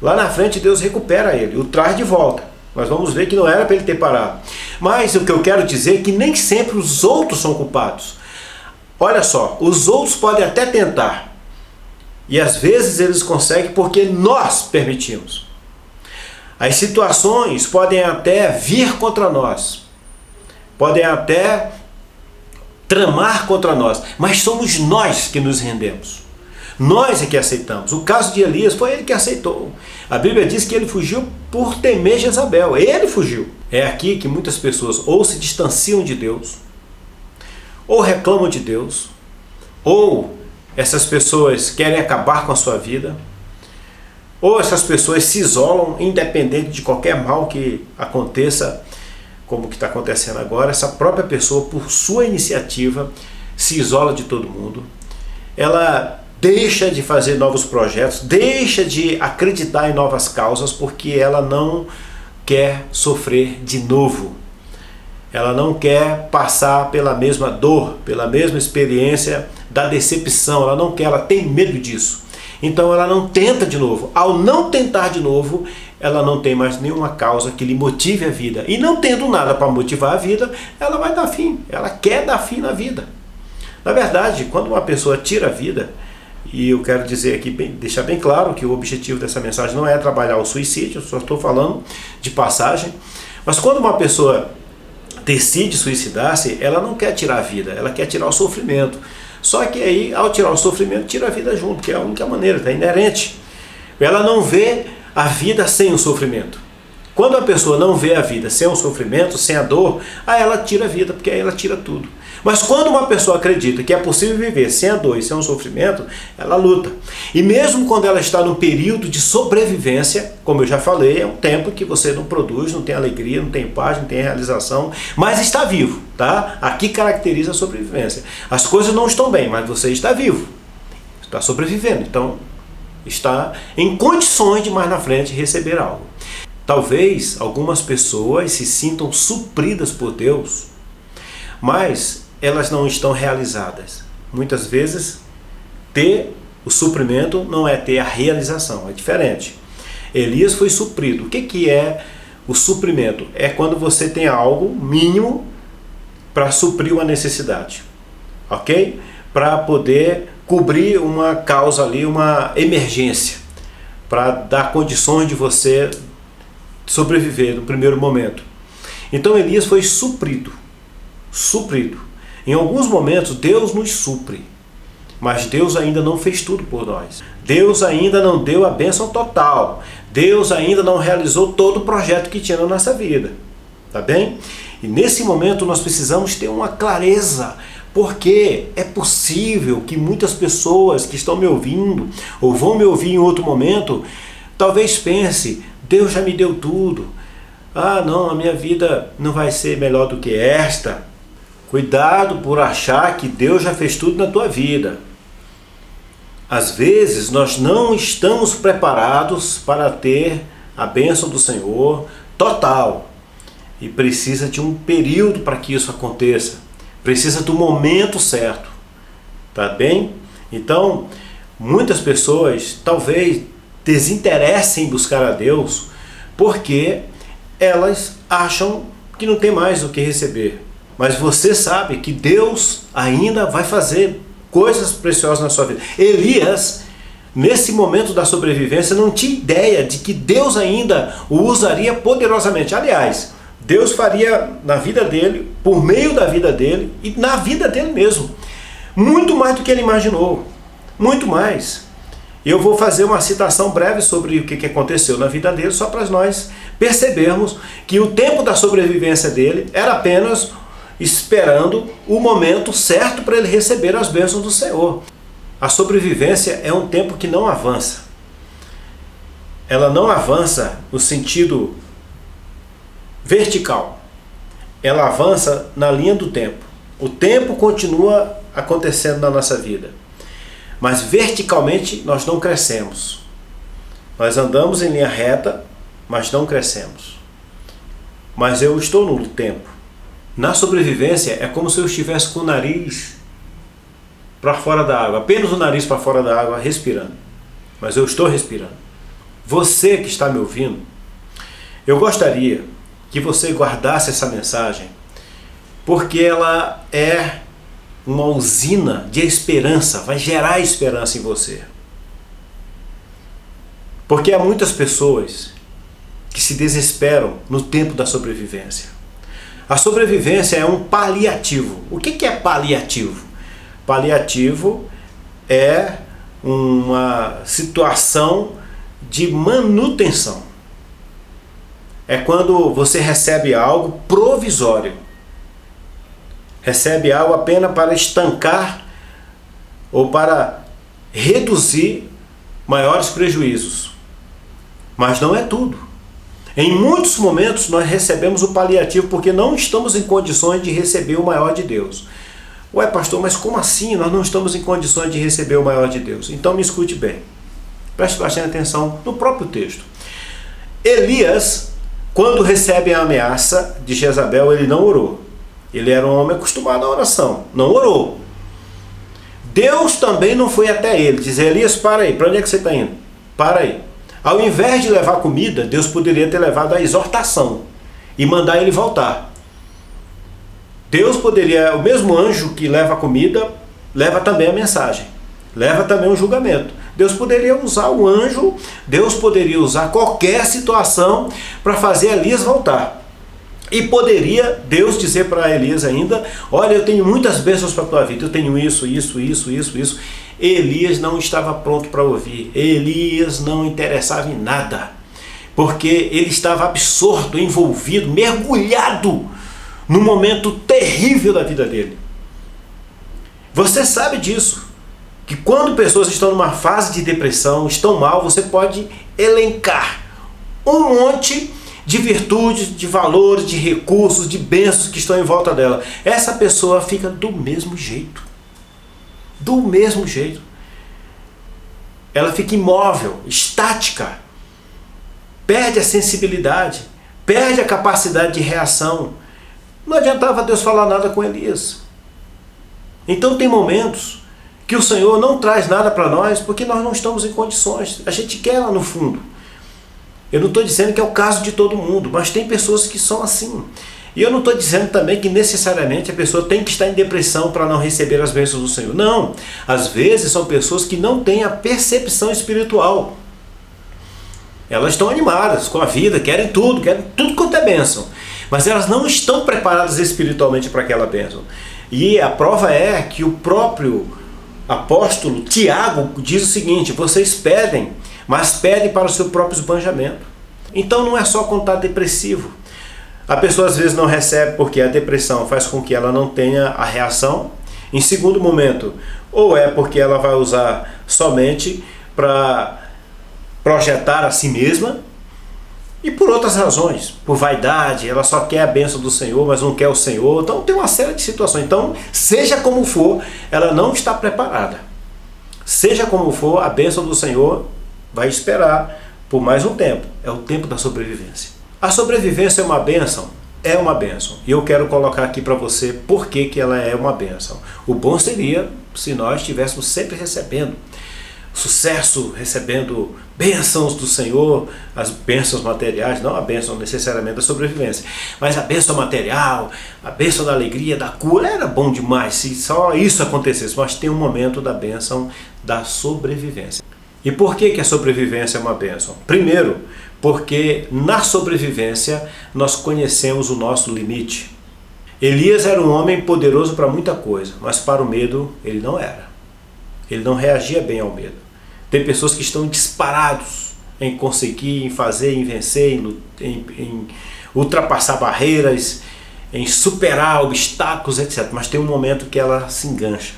Lá na frente Deus recupera ele, o traz de volta. Nós vamos ver que não era para ele ter parado. Mas o que eu quero dizer é que nem sempre os outros são culpados. Olha só, os outros podem até tentar. E às vezes eles conseguem porque nós permitimos. As situações podem até vir contra nós. Podem até tramar contra nós. Mas somos nós que nos rendemos. Nós é que aceitamos. O caso de Elias foi ele que aceitou. A Bíblia diz que ele fugiu por temer Jezabel. Ele fugiu. É aqui que muitas pessoas ou se distanciam de Deus, ou reclamam de Deus, ou essas pessoas querem acabar com a sua vida, ou essas pessoas se isolam, independente de qualquer mal que aconteça, como que está acontecendo agora. Essa própria pessoa, por sua iniciativa, se isola de todo mundo. Ela deixa de fazer novos projetos, deixa de acreditar em novas causas, porque ela não quer sofrer de novo. Ela não quer passar pela mesma dor, pela mesma experiência da decepção. Ela não quer, ela tem medo disso. Então ela não tenta de novo. Ao não tentar de novo, ela não tem mais nenhuma causa que lhe motive a vida. E não tendo nada para motivar a vida, ela vai dar fim. Ela quer dar fim na vida. Na verdade, quando uma pessoa tira a vida, e eu quero dizer aqui, deixar bem claro que o objetivo dessa mensagem não é trabalhar o suicídio, eu só estou falando de passagem. Mas quando uma pessoa decide suicidar-se, ela não quer tirar a vida, ela quer tirar o sofrimento. Só que aí, ao tirar o sofrimento, tira a vida junto, que é a única maneira, está inerente. Ela não vê a vida sem o sofrimento. Quando a pessoa não vê a vida sem o sofrimento, sem a dor, aí ela tira a vida, porque aí ela tira tudo. Mas quando uma pessoa acredita que é possível viver sem a dor e sem o sofrimento, ela luta. E mesmo quando ela está no período de sobrevivência, como eu já falei, é um tempo que você não produz, não tem alegria, não tem paz, não tem realização, mas está vivo, tá? Aqui caracteriza a sobrevivência. As coisas não estão bem, mas você está vivo, está sobrevivendo, então está em condições de mais na frente receber algo. Talvez algumas pessoas se sintam supridas por Deus, mas elas não estão realizadas. Muitas vezes, ter o suprimento não é ter a realização, é diferente. Elias foi suprido. O que é o suprimento? É quando você tem algo mínimo para suprir uma necessidade, ok? Para poder cobrir uma causa ali, uma emergência, para dar condições de você sobreviver no primeiro momento. Então Elias foi suprido. Em alguns momentos Deus nos supre, mas Deus ainda não fez tudo por nós. Deus ainda não deu a bênção total. Deus ainda não realizou todo o projeto que tinha na nossa vida. Tá bem? E nesse momento nós precisamos ter uma clareza, porque é possível que muitas pessoas que estão me ouvindo, ou vão me ouvir em outro momento, talvez pense: Deus já me deu tudo. Ah, não, a minha vida não vai ser melhor do que esta. Cuidado por achar que Deus já fez tudo na tua vida. Às vezes nós não estamos preparados para ter a bênção do Senhor total. E precisa de um período para que isso aconteça. Precisa do momento certo. Tá bem? Então, muitas pessoas talvez desinteressem em buscar a Deus porque elas acham que não tem mais o que receber. Mas você sabe que Deus ainda vai fazer coisas preciosas na sua vida. Elias, nesse momento da sobrevivência, não tinha ideia de que Deus ainda o usaria poderosamente. Aliás, Deus faria na vida dele, por meio da vida dele e na vida dele mesmo, muito mais do que ele imaginou. Muito mais. Eu vou fazer uma citação breve sobre o que aconteceu na vida dele, só para nós percebermos que o tempo da sobrevivência dele era apenas esperando o momento certo para ele receber as bênçãos do Senhor. A sobrevivência é um tempo que não avança. Ela não avança no sentido vertical. Ela avança na linha do tempo. O tempo continua acontecendo na nossa vida. Mas verticalmente nós não crescemos. Nós andamos em linha reta, mas não crescemos. Mas eu estou no tempo. Na sobrevivência é como se eu estivesse com o nariz para fora da água, apenas o nariz para fora da água, respirando. Mas eu estou respirando. Você que está me ouvindo, eu gostaria que você guardasse essa mensagem, porque ela é uma usina de esperança, vai gerar esperança em você. Porque há muitas pessoas que se desesperam no tempo da sobrevivência. A sobrevivência é um paliativo. O que é paliativo? Paliativo é uma situação de manutenção. É quando você recebe algo provisório. Recebe algo apenas para estancar ou para reduzir maiores prejuízos. Mas não é tudo. Em muitos momentos nós recebemos o paliativo porque não estamos em condições de receber o maior de Deus. Ué, pastor, mas como assim nós não estamos em condições de receber o maior de Deus? Então me escute bem. Preste bastante atenção no próprio texto. Elias, quando recebe a ameaça de Jezabel, ele não orou. Ele era um homem acostumado à oração, não orou. Deus também não foi até ele, diz: Elias, para aí, para onde é que você está indo? Para aí. Ao invés de levar comida, Deus poderia ter levado a exortação e mandar ele voltar. Deus poderia, o mesmo anjo que leva a comida, leva também a mensagem, leva também o julgamento. Deus poderia usar o anjo, Deus poderia usar qualquer situação para fazer Elias voltar. E poderia Deus dizer para Elias ainda: olha, eu tenho muitas bênçãos para a tua vida, eu tenho isso. Elias não estava pronto para ouvir. Elias não interessava em nada, porque ele estava absorto, envolvido, mergulhado num momento terrível da vida dele. Você sabe disso, que quando pessoas estão numa fase de depressão, estão mal, você pode elencar um monte de virtudes, de valores, de recursos, de bênçãos que estão em volta dela. Essa pessoa fica do mesmo jeito. Do mesmo jeito. Ela fica imóvel, estática. Perde a sensibilidade, perde a capacidade de reação. Não adiantava Deus falar nada com Elias. Então tem momentos que o Senhor não traz nada para nós porque nós não estamos em condições. A gente quer lá no fundo. Eu não estou dizendo que é o caso de todo mundo, mas tem pessoas que são assim. E eu não estou dizendo também que necessariamente a pessoa tem que estar em depressão para não receber as bênçãos do Senhor. Não. Às vezes são pessoas que não têm a percepção espiritual. Elas estão animadas com a vida, querem tudo quanto é bênção. Mas elas não estão preparadas espiritualmente para aquela bênção. E a prova é que o próprio apóstolo Tiago diz o seguinte: vocês pedem, mas pedem para o seu próprio esbanjamento. Então não é só quando está depressivo. A pessoa às vezes não recebe porque a depressão faz com que ela não tenha a reação. Em segundo momento, ou é porque ela vai usar somente para projetar a si mesma, e por outras razões, por vaidade, ela só quer a bênção do Senhor, mas não quer o Senhor. Então tem uma série de situações. Então, seja como for, ela não está preparada. Seja como for, a bênção do Senhor vai esperar por mais um tempo. É o tempo da sobrevivência. A sobrevivência é uma bênção? É uma bênção. E eu quero colocar aqui para você por que ela é uma bênção. O bom seria se nós estivéssemos sempre recebendo sucesso, recebendo bênçãos do Senhor, as bênçãos materiais, não a bênção necessariamente da sobrevivência, mas a bênção material, a bênção da alegria, da cura. Era bom demais se só isso acontecesse, mas tem um momento da bênção da sobrevivência. E por que a sobrevivência é uma bênção? Primeiro, porque na sobrevivência nós conhecemos o nosso limite. Elias era um homem poderoso para muita coisa, mas para o medo ele não era. Ele não reagia bem ao medo. Tem pessoas que estão disparados em conseguir, em fazer, em vencer, em ultrapassar barreiras, em superar obstáculos, etc. Mas tem um momento que ela se engancha,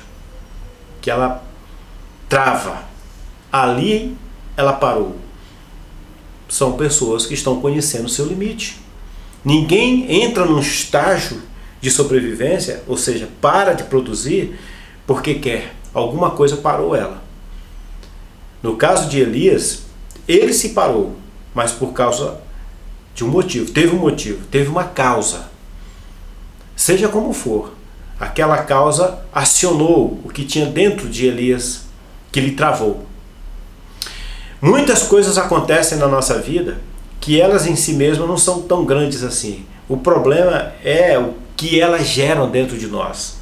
que ela trava. Ali ela parou. São pessoas que estão conhecendo o seu limite. Ninguém entra num estágio de sobrevivência, ou seja, para de produzir porque quer. Alguma coisa parou ela. No caso de Elias, ele se parou, mas por causa de um motivo. Teve um motivo, teve uma causa. Seja como for, aquela causa acionou o que tinha dentro de Elias, que lhe travou. Muitas coisas acontecem na nossa vida que elas em si mesmas não são tão grandes assim. O problema é o que elas geram dentro de nós.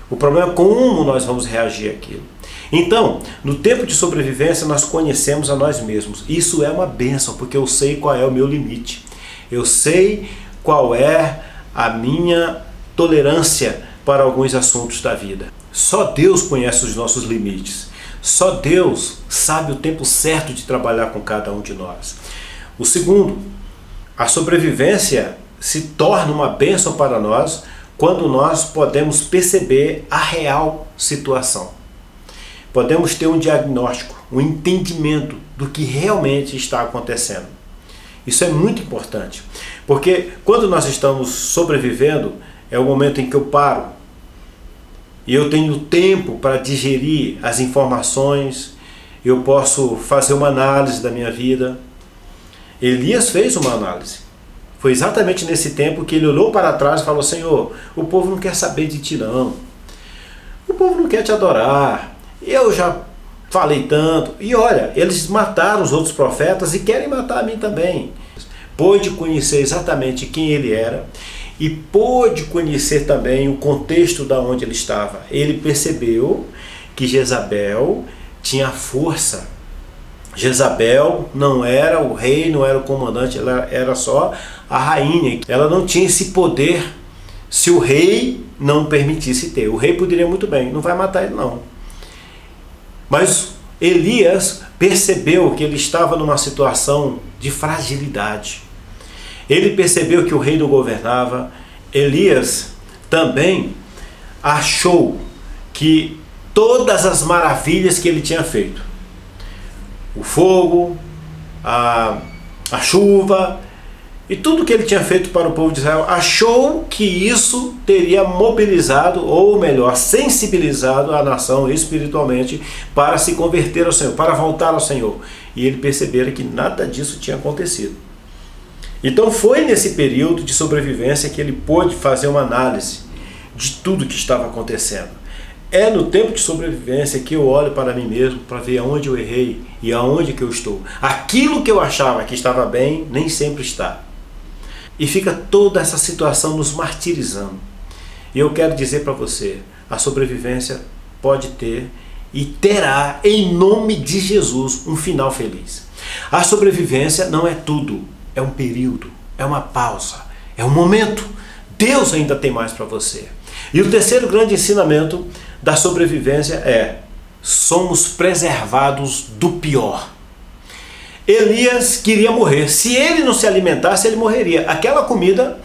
O problema é como nós vamos reagir àquilo. Então, no tempo de sobrevivência, nós conhecemos a nós mesmos. Isso é uma bênção, porque eu sei qual é o meu limite. Eu sei qual é a minha tolerância para alguns assuntos da vida. Só Deus conhece os nossos limites. Só Deus sabe o tempo certo de trabalhar com cada um de nós. O segundo, a sobrevivência se torna uma bênção para nós quando nós podemos perceber a real situação. Podemos ter um diagnóstico, um entendimento do que realmente está acontecendo. Isso é muito importante, porque quando nós estamos sobrevivendo, é o momento em que eu paro e eu tenho tempo para digerir as informações, eu posso fazer uma análise da minha vida. Elias fez uma análise. Foi exatamente nesse tempo que ele olhou para trás e falou: Senhor, o povo não quer saber de ti não. O povo não quer te adorar. Eu já falei tanto. E olha, eles mataram os outros profetas e querem matar a mim também. Pôde conhecer exatamente quem ele era e pôde conhecer também o contexto da onde ele estava. Ele percebeu que Jezabel tinha força. Jezabel não era o rei, não era o comandante, ela era só a rainha. Ela não tinha esse poder se o rei não permitisse ter. O rei poderia muito bem, não vai matar ele não. Mas Elias percebeu que ele estava numa situação de fragilidade. Ele percebeu que o rei não governava. Elias também achou que todas as maravilhas que ele tinha feito, o fogo, a chuva e tudo que ele tinha feito para o povo de Israel, achou que isso teria mobilizado, ou melhor, sensibilizado a nação espiritualmente para se converter ao Senhor, para voltar ao Senhor. E ele percebera que nada disso tinha acontecido. Então foi nesse período de sobrevivência que ele pôde fazer uma análise de tudo que estava acontecendo. É no tempo de sobrevivência que eu olho para mim mesmo para ver aonde eu errei e aonde que eu estou. Aquilo que eu achava que estava bem, nem sempre está. E fica toda essa situação nos martirizando. E eu quero dizer para você, a sobrevivência pode ter e terá, em nome de Jesus, um final feliz. A sobrevivência não é tudo, é um período, é uma pausa, é um momento. Deus ainda tem mais para você. E o terceiro grande ensinamento da sobrevivência é: somos preservados do pior. Elias queria morrer. Se ele não se alimentasse, ele morreria. Aquela comida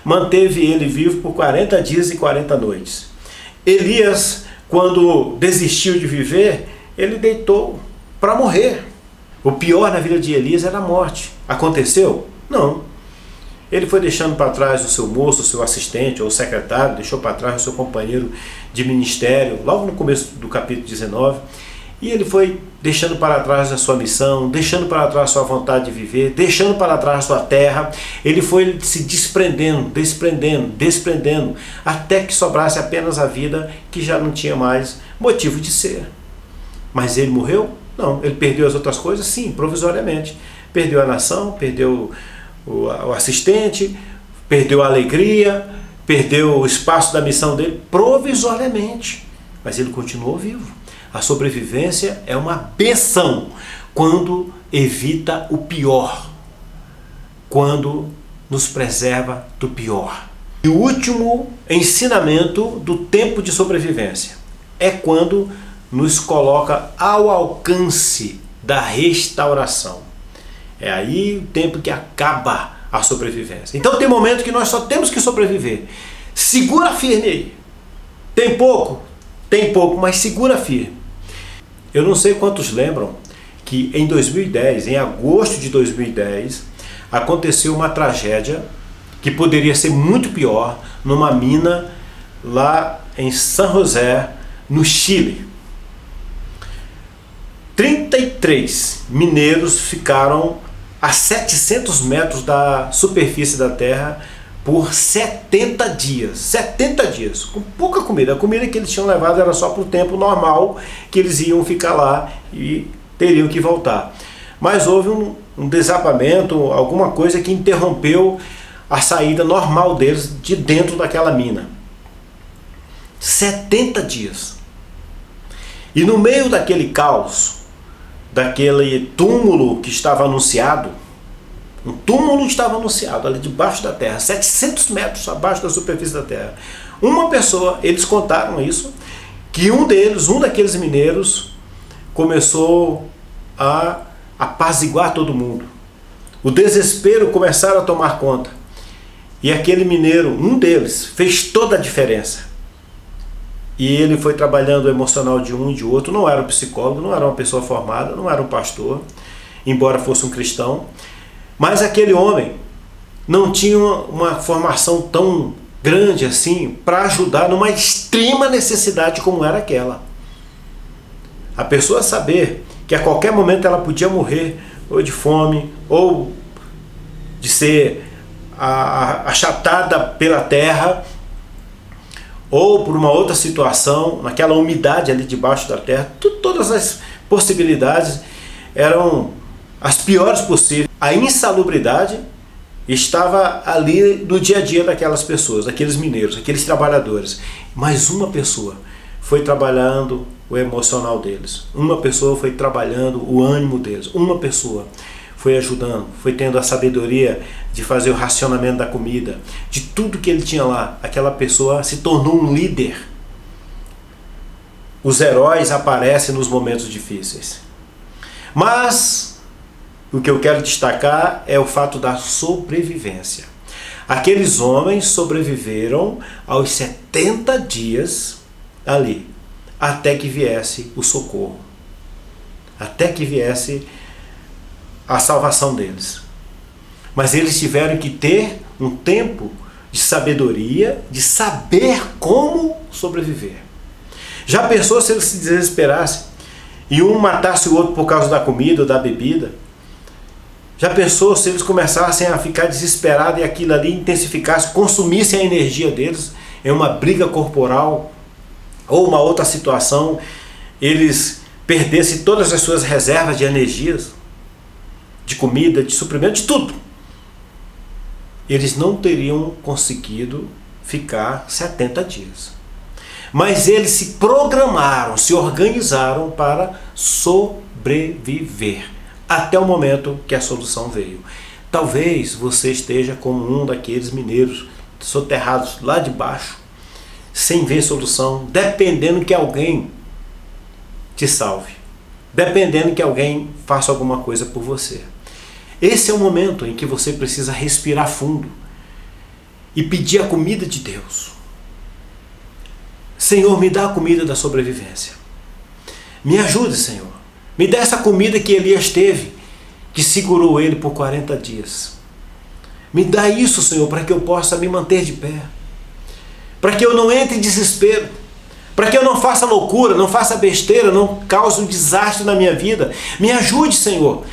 manteve ele vivo por 40 dias e 40 noites. Elias, quando desistiu de viver, ele deitou para morrer. O pior na vida de Elias era a morte. Aconteceu? Não. Ele foi deixando para trás o seu moço, o seu assistente ou o secretário, deixou para trás o seu companheiro de ministério, logo no começo do capítulo 19, e ele foi deixando para trás a sua missão, deixando para trás a sua vontade de viver, deixando para trás a sua terra. Ele foi se desprendendo, até que sobrasse apenas a vida que já não tinha mais motivo de ser. Mas ele morreu? Não. Ele perdeu as outras coisas? Sim, provisoriamente. Perdeu a nação, perdeu o assistente, perdeu a alegria, perdeu o espaço da missão dele, provisoriamente. Mas ele continuou vivo. A sobrevivência é uma bênção quando evita o pior, quando nos preserva do pior. E o último ensinamento do tempo de sobrevivência é quando nos coloca ao alcance da restauração. É aí o tempo que acaba a sobrevivência. Então tem momento que nós só temos que sobreviver. Segura firme aí. Tem pouco? Tem pouco, mas segura firme. Eu não sei quantos lembram que em 2010, em agosto de 2010, aconteceu uma tragédia que poderia ser muito pior numa mina lá em San José, no Chile. 33 mineiros ficaram a 700 metros da superfície da terra por 70 dias. 70 dias, com pouca comida. A comida que eles tinham levado era só para o tempo normal que eles iam ficar lá e teriam que voltar. Mas houve um desabamento, alguma coisa que interrompeu a saída normal deles de dentro daquela mina. 70 dias. E no meio daquele caos, daquele túmulo que estava anunciado, um túmulo estava anunciado ali debaixo da terra, 700 metros abaixo da superfície da terra. Uma pessoa, eles contaram isso, que um daqueles mineiros, começou a apaziguar todo mundo. O desespero começaram a tomar conta. E aquele mineiro, um deles, fez toda a diferença. E ele foi trabalhando o emocional de um e de outro. Não era um psicólogo, não era uma pessoa formada, não era um pastor, embora fosse um cristão. Mas aquele homem não tinha uma formação tão grande assim para ajudar numa extrema necessidade como era aquela. A pessoa saber que a qualquer momento ela podia morrer, ou de fome, ou de ser achatada pela terra, ou por uma outra situação, naquela umidade ali debaixo da terra, todas as possibilidades eram as piores possíveis. A insalubridade estava ali no dia a dia daquelas pessoas, daqueles mineiros, aqueles trabalhadores. Mas uma pessoa foi trabalhando o emocional deles, uma pessoa foi trabalhando o ânimo deles, uma pessoa foi ajudando, foi tendo a sabedoria de fazer o racionamento da comida, de tudo que ele tinha lá. Aquela pessoa se tornou um líder. Os heróis aparecem nos momentos difíceis. Mas o que eu quero destacar é o fato da sobrevivência. Aqueles homens sobreviveram aos 70 dias ali, até que viesse o socorro, até que viesse a salvação deles. Mas eles tiveram que ter um tempo de sabedoria, de saber como sobreviver. Já pensou se eles se desesperassem e um matasse o outro por causa da comida ou da bebida? Já pensou se eles começassem a ficar desesperados e aquilo ali intensificasse, consumissem a energia deles em uma briga corporal ou uma outra situação, eles perdessem todas as suas reservas de energias, de comida, de suprimento, de tudo? Eles não teriam conseguido ficar 70 dias. Mas eles se programaram, se organizaram para sobreviver, até o momento que a solução veio. Talvez você esteja como um daqueles mineiros soterrados lá de baixo, sem ver solução, dependendo que alguém te salve, dependendo que alguém faça alguma coisa por você. Esse é o momento em que você precisa respirar fundo e pedir a comida de Deus. Senhor, me dá a comida da sobrevivência. Me ajude, Senhor. Me dá essa comida que Elias teve, que segurou ele por 40 dias. Me dá isso, Senhor, para que eu possa me manter de pé. Para que eu não entre em desespero. Para que eu não faça loucura, não faça besteira, não cause um desastre na minha vida. Me ajude, Senhor,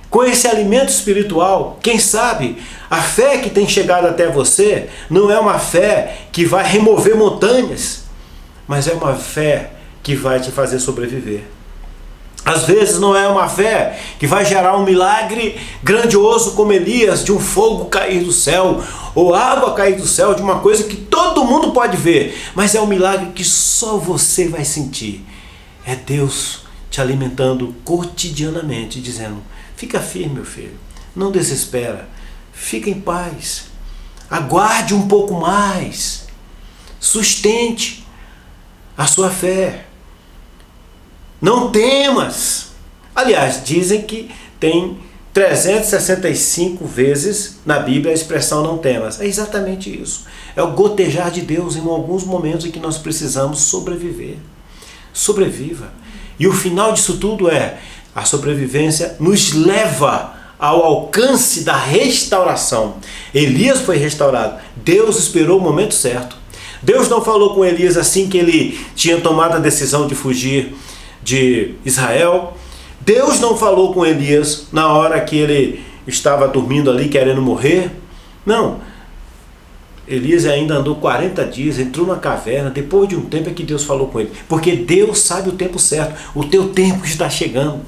com esse alimento espiritual. Quem sabe a fé que tem chegado até você não é uma fé que vai remover montanhas, mas é uma fé que vai te fazer sobreviver. Às vezes não é uma fé que vai gerar um milagre grandioso como Elias, de um fogo cair do céu, ou água cair do céu, de uma coisa que todo mundo pode ver, mas é um milagre que só você vai sentir. É Deus te alimentando cotidianamente, dizendo: fica firme, meu filho, não desespera, fica em paz, aguarde um pouco mais, sustente a sua fé. Não temas. Aliás, dizem que tem 365 vezes na Bíblia a expressão não temas. É exatamente isso. É o gotejar de Deus em alguns momentos em que nós precisamos sobreviver. Sobreviva. E o final disso tudo é: a sobrevivência nos leva ao alcance da restauração. Elias foi restaurado. Deus esperou o momento certo. Deus não falou com Elias assim que ele tinha tomado a decisão de fugir de Israel. Deus não falou com Elias na hora que ele estava dormindo ali querendo morrer. Não. Elias ainda andou 40 dias, entrou na caverna. Depois de um tempo é que Deus falou com ele. Porque Deus sabe o tempo certo. O teu tempo está chegando.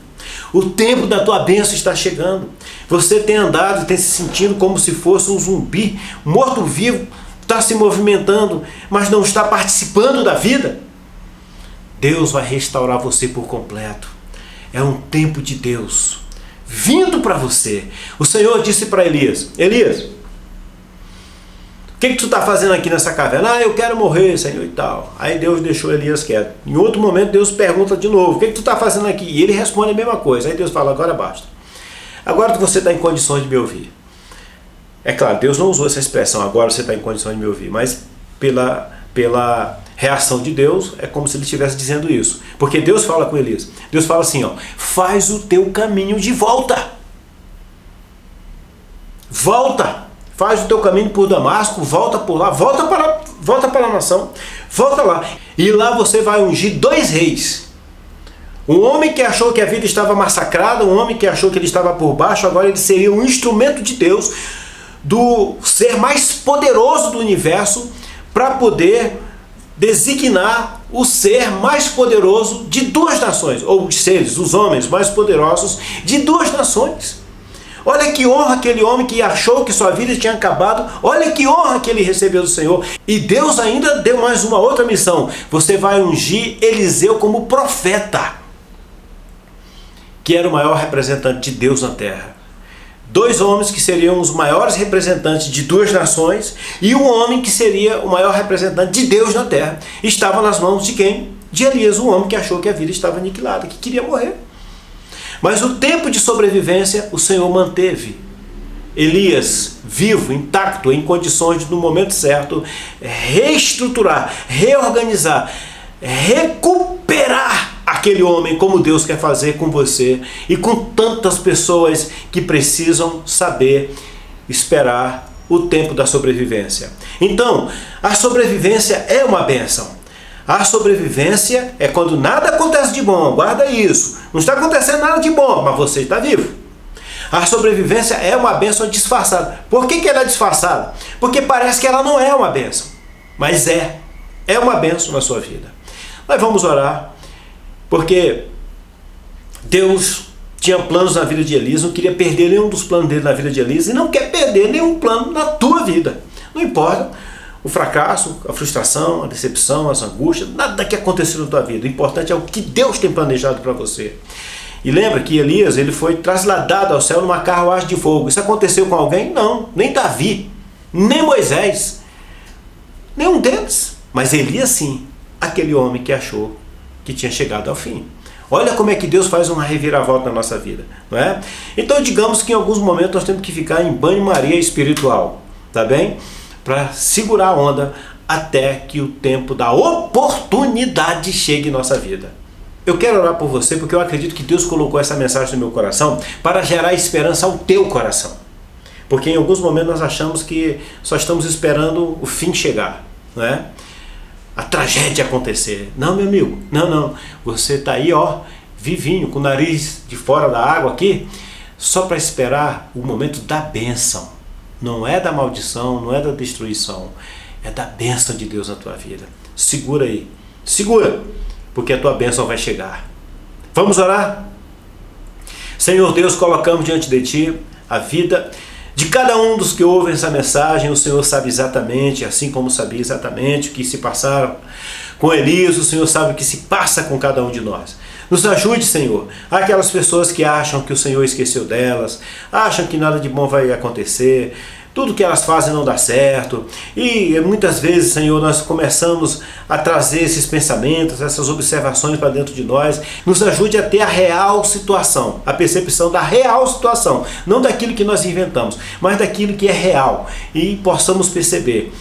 O tempo da tua bênção está chegando. Você tem andado e tem se sentindo como se fosse um zumbi, morto-vivo, está se movimentando, mas não está participando da vida. Deus vai restaurar você por completo. É um tempo de Deus vindo para você. O Senhor disse para Elias: Elias, o que tu está fazendo aqui nessa caverna? Ah, eu quero morrer, Senhor, e tal. Aí Deus deixou Elias quieto. Em outro momento Deus pergunta de novo: o que tu está fazendo aqui? E ele responde a mesma coisa. Aí Deus fala: agora basta. Agora você está em condições de me ouvir. É claro, Deus não usou essa expressão, agora você está em condições de me ouvir, mas pela reação de Deus, é como se ele estivesse dizendo isso. Porque Deus fala com Elias. Deus fala assim, ó: faz o teu caminho de volta. Volta. Faz o teu caminho por Damasco, volta por lá, volta para a nação, volta lá. E lá você vai ungir 2 reis. Um homem que achou que a vida estava massacrada, um homem que achou que ele estava por baixo, agora ele seria um instrumento de Deus, do ser mais poderoso do universo, para poder designar o ser mais poderoso de 2 nações, ou os seres, os homens mais poderosos de 2 nações. Olha que honra aquele homem que achou que sua vida tinha acabado. Olha que honra que ele recebeu do Senhor. E Deus ainda deu mais uma outra missão. Você vai ungir Eliseu como profeta, que era o maior representante de Deus na terra. 2 homens que seriam os maiores representantes de 2 nações, e um homem que seria o maior representante de Deus na terra. Estava nas mãos de quem? De Elias, um homem que achou que a vida estava aniquilada, que queria morrer. Mas o tempo de sobrevivência o Senhor manteve. Elias vivo, intacto, em condições de, no momento certo, reestruturar, reorganizar, recuperar aquele homem, como Deus quer fazer com você e com tantas pessoas que precisam saber esperar o tempo da sobrevivência. Então, a sobrevivência é uma bênção. A sobrevivência é quando nada acontece de bom, guarda isso. Não está acontecendo nada de bom, mas você está vivo. A sobrevivência é uma bênção disfarçada. Por que ela é disfarçada? Porque parece que ela não é uma bênção, mas é uma bênção na sua vida. Nós vamos orar, porque Deus tinha planos na vida de Elias, não queria perder nenhum dos planos dele na vida de Elias, e não quer perder nenhum plano na tua vida. Não importa o fracasso, a frustração, a decepção, as angústias, nada que aconteceu na tua vida. O importante é o que Deus tem planejado para você. E lembra que Elias, ele foi trasladado ao céu numa carruagem de fogo. Isso aconteceu com alguém? Não, nem Davi, nem Moisés, nenhum deles. Mas Elias sim, aquele homem que achou que tinha chegado ao fim. Olha como é que Deus faz uma reviravolta na nossa vida, não é? Então digamos que em alguns momentos nós temos que ficar em banho-maria espiritual, tá bem? Para segurar a onda até que o tempo da oportunidade chegue em nossa vida. Eu quero orar por você porque eu acredito que Deus colocou essa mensagem no meu coração para gerar esperança ao teu coração. Porque em alguns momentos nós achamos que só estamos esperando o fim chegar, não é? A tragédia acontecer. Não, meu amigo, não. Você está aí, ó, vivinho, com o nariz de fora da água aqui, só para esperar o momento da bênção. Não é da maldição, não é da destruição, é da bênção de Deus na tua vida. Segura aí, segura, porque a tua bênção vai chegar. Vamos orar? Senhor Deus, colocamos diante de Ti a vida de cada um dos que ouvem essa mensagem. O Senhor sabe exatamente, assim como sabia exatamente o que se passaram com Elias, o Senhor sabe o que se passa com cada um de nós. Nos ajude, Senhor, aquelas pessoas que acham que o Senhor esqueceu delas, acham que nada de bom vai acontecer, tudo que elas fazem não dá certo, e muitas vezes, Senhor, nós começamos a trazer esses pensamentos, essas observações para dentro de nós. Nos ajude a ter a real situação, a percepção da real situação, não daquilo que nós inventamos, mas daquilo que é real, e possamos perceber.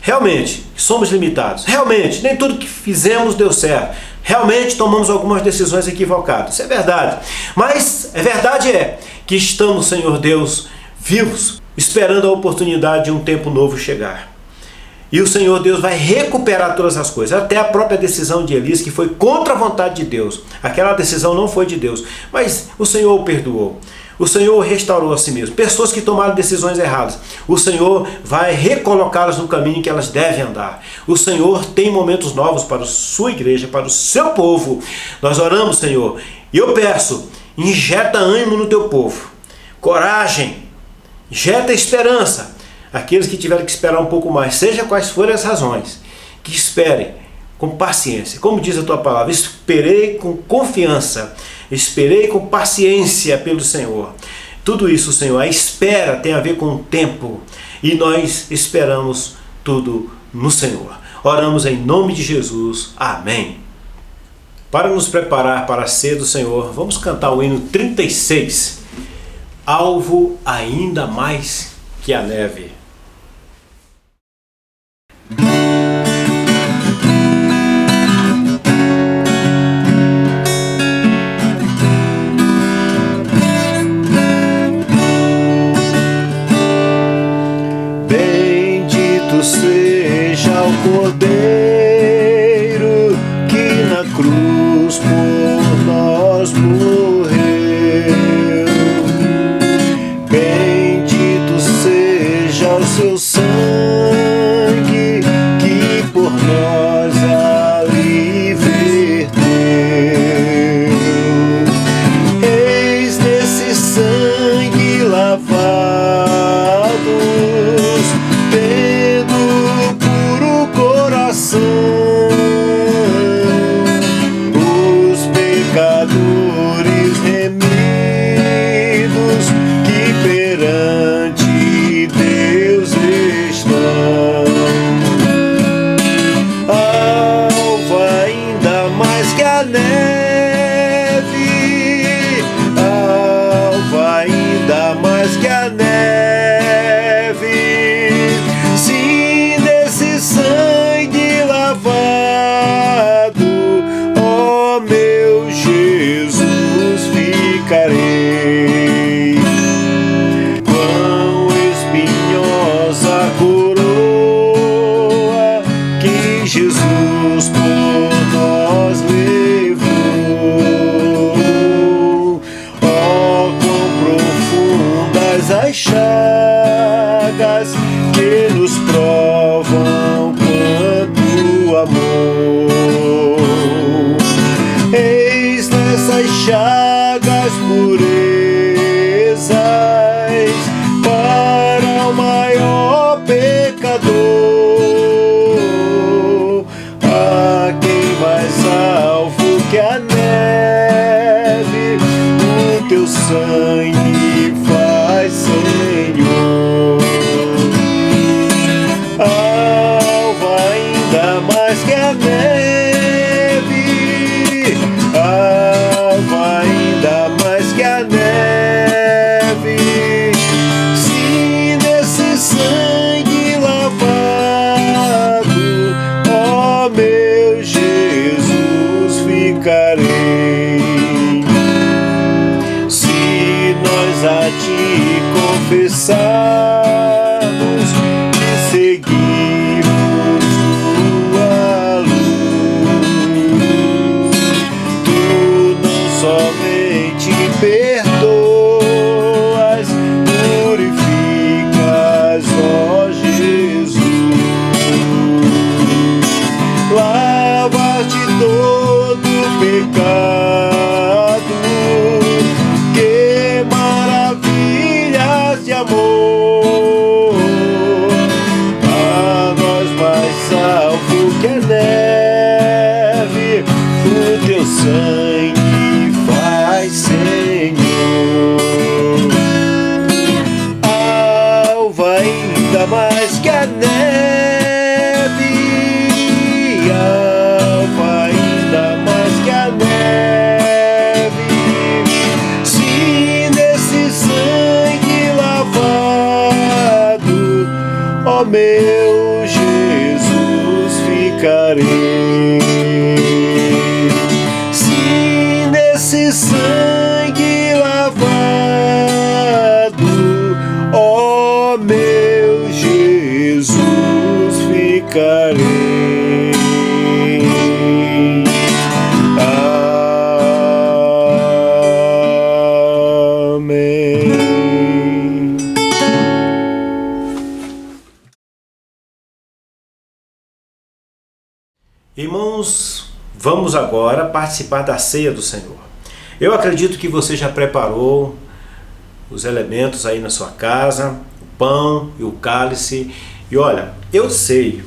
Realmente, somos limitados. Realmente, nem tudo que fizemos deu certo. Realmente, tomamos algumas decisões equivocadas. Isso é verdade. Mas a verdade é que estamos, Senhor Deus, vivos, esperando a oportunidade de um tempo novo chegar. E o Senhor Deus vai recuperar todas as coisas. Até a própria decisão de Elias, que foi contra a vontade de Deus. Aquela decisão não foi de Deus, mas o Senhor o perdoou. O Senhor restaurou a si mesmo. Pessoas que tomaram decisões erradas, o Senhor vai recolocá-las no caminho que elas devem andar. O Senhor tem momentos novos para a sua igreja, para o seu povo. Nós oramos, Senhor, e eu peço, injeta ânimo no teu povo, coragem, injeta esperança. Aqueles que tiveram que esperar um pouco mais, seja quais forem as razões, que esperem com paciência. Como diz a tua palavra, esperei com confiança, esperei com paciência pelo Senhor. Tudo isso, Senhor, a espera tem a ver com o tempo, e nós esperamos tudo no Senhor. Oramos em nome de Jesus. Amém. Para nos preparar para a ceia do Senhor, vamos cantar o hino 36, Alvo ainda mais que a neve. Seja o Cordeiro que na cruz por nós morreu. Bendito seja o seu sangue que por nós ali verteu. Eis nesse sangue lavados, os pecadores remidos que perante Deus estão. Alvo ainda mais que a neve, alvo ainda mais que a neve. Sim, nesse sangue lavado, ó meu Jesus, ficarei. Quão espinhosa coroa que Jesus por nós levou. Ó, quão profundas as chagas que nos provam quanto amor. Eis nessas chagas purezas para o maior pecador, a quem mais alvo que a neve o teu sangue faz, Senhor. Alvo ainda mais que a neve, alvo ainda mais que a neve. Sim, nesse sangue lavado, ó meu Jesus, ficarei. Se nós a ti confessarmos e seguirmos tua luz, tu não somente perdoas, purificas, ó Jesus. Lavas-te todo pecado, que maravilhas de amor. A nós mais salvo que a neve, o teu sangue faz. ó meu Jesus, ficarei. Se nesse sangue lavado, ó meu Jesus, ficarei. Amém. Irmãos, vamos agora participar da ceia do Senhor. Eu acredito que você já preparou os elementos aí na sua casa, o pão e o cálice. E olha, eu sei,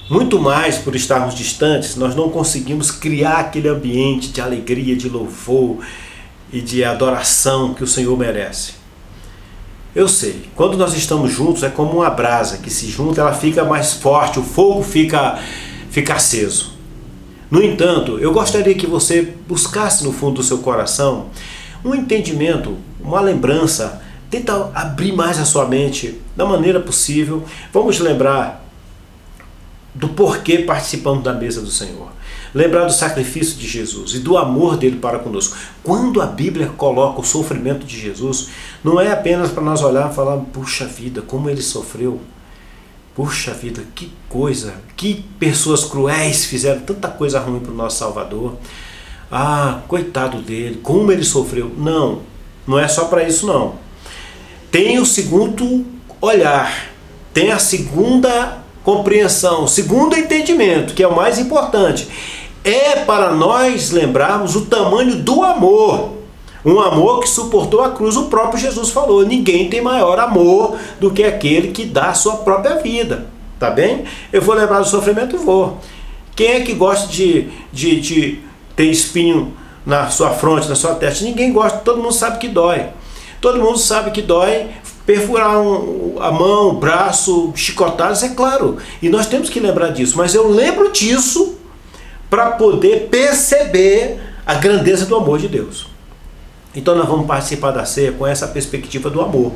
muito mais por estarmos distantes, nós não conseguimos criar aquele ambiente de alegria, de louvor e de adoração que o Senhor merece. Eu sei, quando nós estamos juntos é como uma brasa que se junta, ela fica mais forte, o fogo fica aceso. No entanto, eu gostaria que você buscasse no fundo do seu coração um entendimento, uma lembrança. Tenta abrir mais a sua mente da maneira possível. Vamos lembrar do porquê participamos da mesa do Senhor. Lembrar do sacrifício de Jesus e do amor dele para conosco. Quando a Bíblia coloca o sofrimento de Jesus, não é apenas para nós olhar e falar, puxa vida, como ele sofreu. Puxa vida, que coisa, que pessoas cruéis fizeram tanta coisa ruim para o nosso Salvador. Ah, coitado dele, como ele sofreu. Não, não é só para isso não. Tem o segundo olhar, tem a segunda compreensão, o segundo entendimento, que é o mais importante. É para nós lembrarmos o tamanho do amor. Um amor que suportou a cruz. O próprio Jesus falou, ninguém tem maior amor do que aquele que dá a sua própria vida. Tá bem? Eu vou lembrar do sofrimento? Vou. Quem é que gosta de ter espinho na sua fronte, na sua testa? Ninguém gosta, todo mundo sabe que dói. Todo mundo sabe que dói perfurar a mão, o braço, chicotadas, é claro. E nós temos que lembrar disso. Mas eu lembro disso para poder perceber a grandeza do amor de Deus. Então nós vamos participar da ceia com essa perspectiva do amor,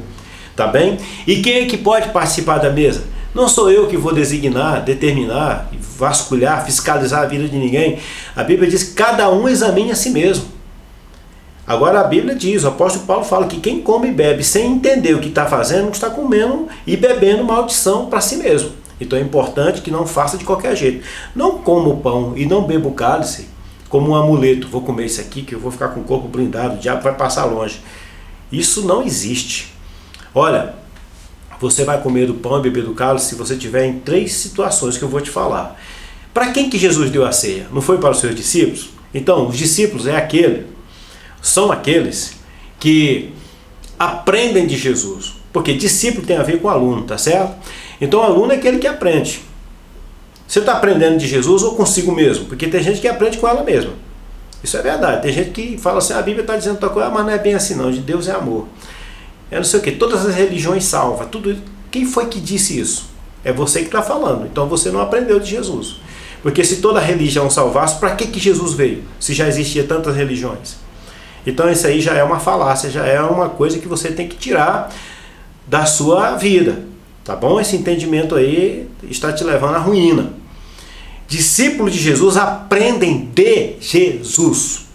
tá bem? E quem é que pode participar da mesa? Não sou eu que vou designar, determinar, vasculhar, fiscalizar a vida de ninguém. A Bíblia diz que cada um examine a si mesmo. Agora a Bíblia diz, o apóstolo Paulo fala que quem come e bebe sem entender o que está fazendo, está comendo e bebendo maldição para si mesmo. Então é importante que não faça de qualquer jeito. Não coma o pão e não beba o cálice como um amuleto. Vou comer isso aqui que eu vou ficar com o corpo blindado, o diabo vai passar longe. Isso não existe. Olha, você vai comer do pão e beber do cálice se você tiver em 3 situações que eu vou te falar. Para quem que Jesus deu a ceia? Não foi para os seus discípulos? Então, os discípulos são aqueles que aprendem de Jesus. Porque discípulo tem a ver com aluno, tá certo? Então, aluno é aquele que aprende. Você está aprendendo de Jesus ou consigo mesmo? Porque tem gente que aprende com ela mesma. Isso é verdade. Tem gente que fala assim, a Bíblia está dizendo tal coisa, mas não é bem assim não, de Deus é amor. É não sei o que, todas as religiões salvam. Tudo. Quem foi que disse isso? É você que está falando. Então você não aprendeu de Jesus. Porque se toda religião salvasse, para que Jesus veio? Se já existia tantas religiões. Então isso aí já é uma falácia, já é uma coisa que você tem que tirar da sua vida. Tá bom? Esse entendimento aí está te levando à ruína. Discípulos de Jesus aprendem de Jesus.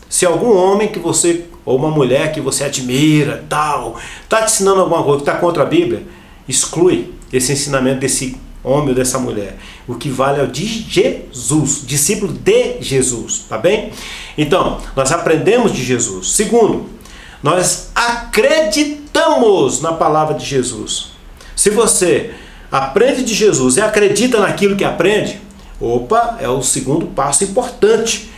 Se algum homem que você, ou uma mulher que você admira, tal, está te ensinando alguma coisa que está contra a Bíblia, exclui esse ensinamento desse homem ou dessa mulher. O que vale é o de Jesus, discípulo de Jesus, tá bem? Então, nós aprendemos de Jesus. Segundo, nós acreditamos na palavra de Jesus. Se você aprende de Jesus e acredita naquilo que aprende, é o segundo passo importante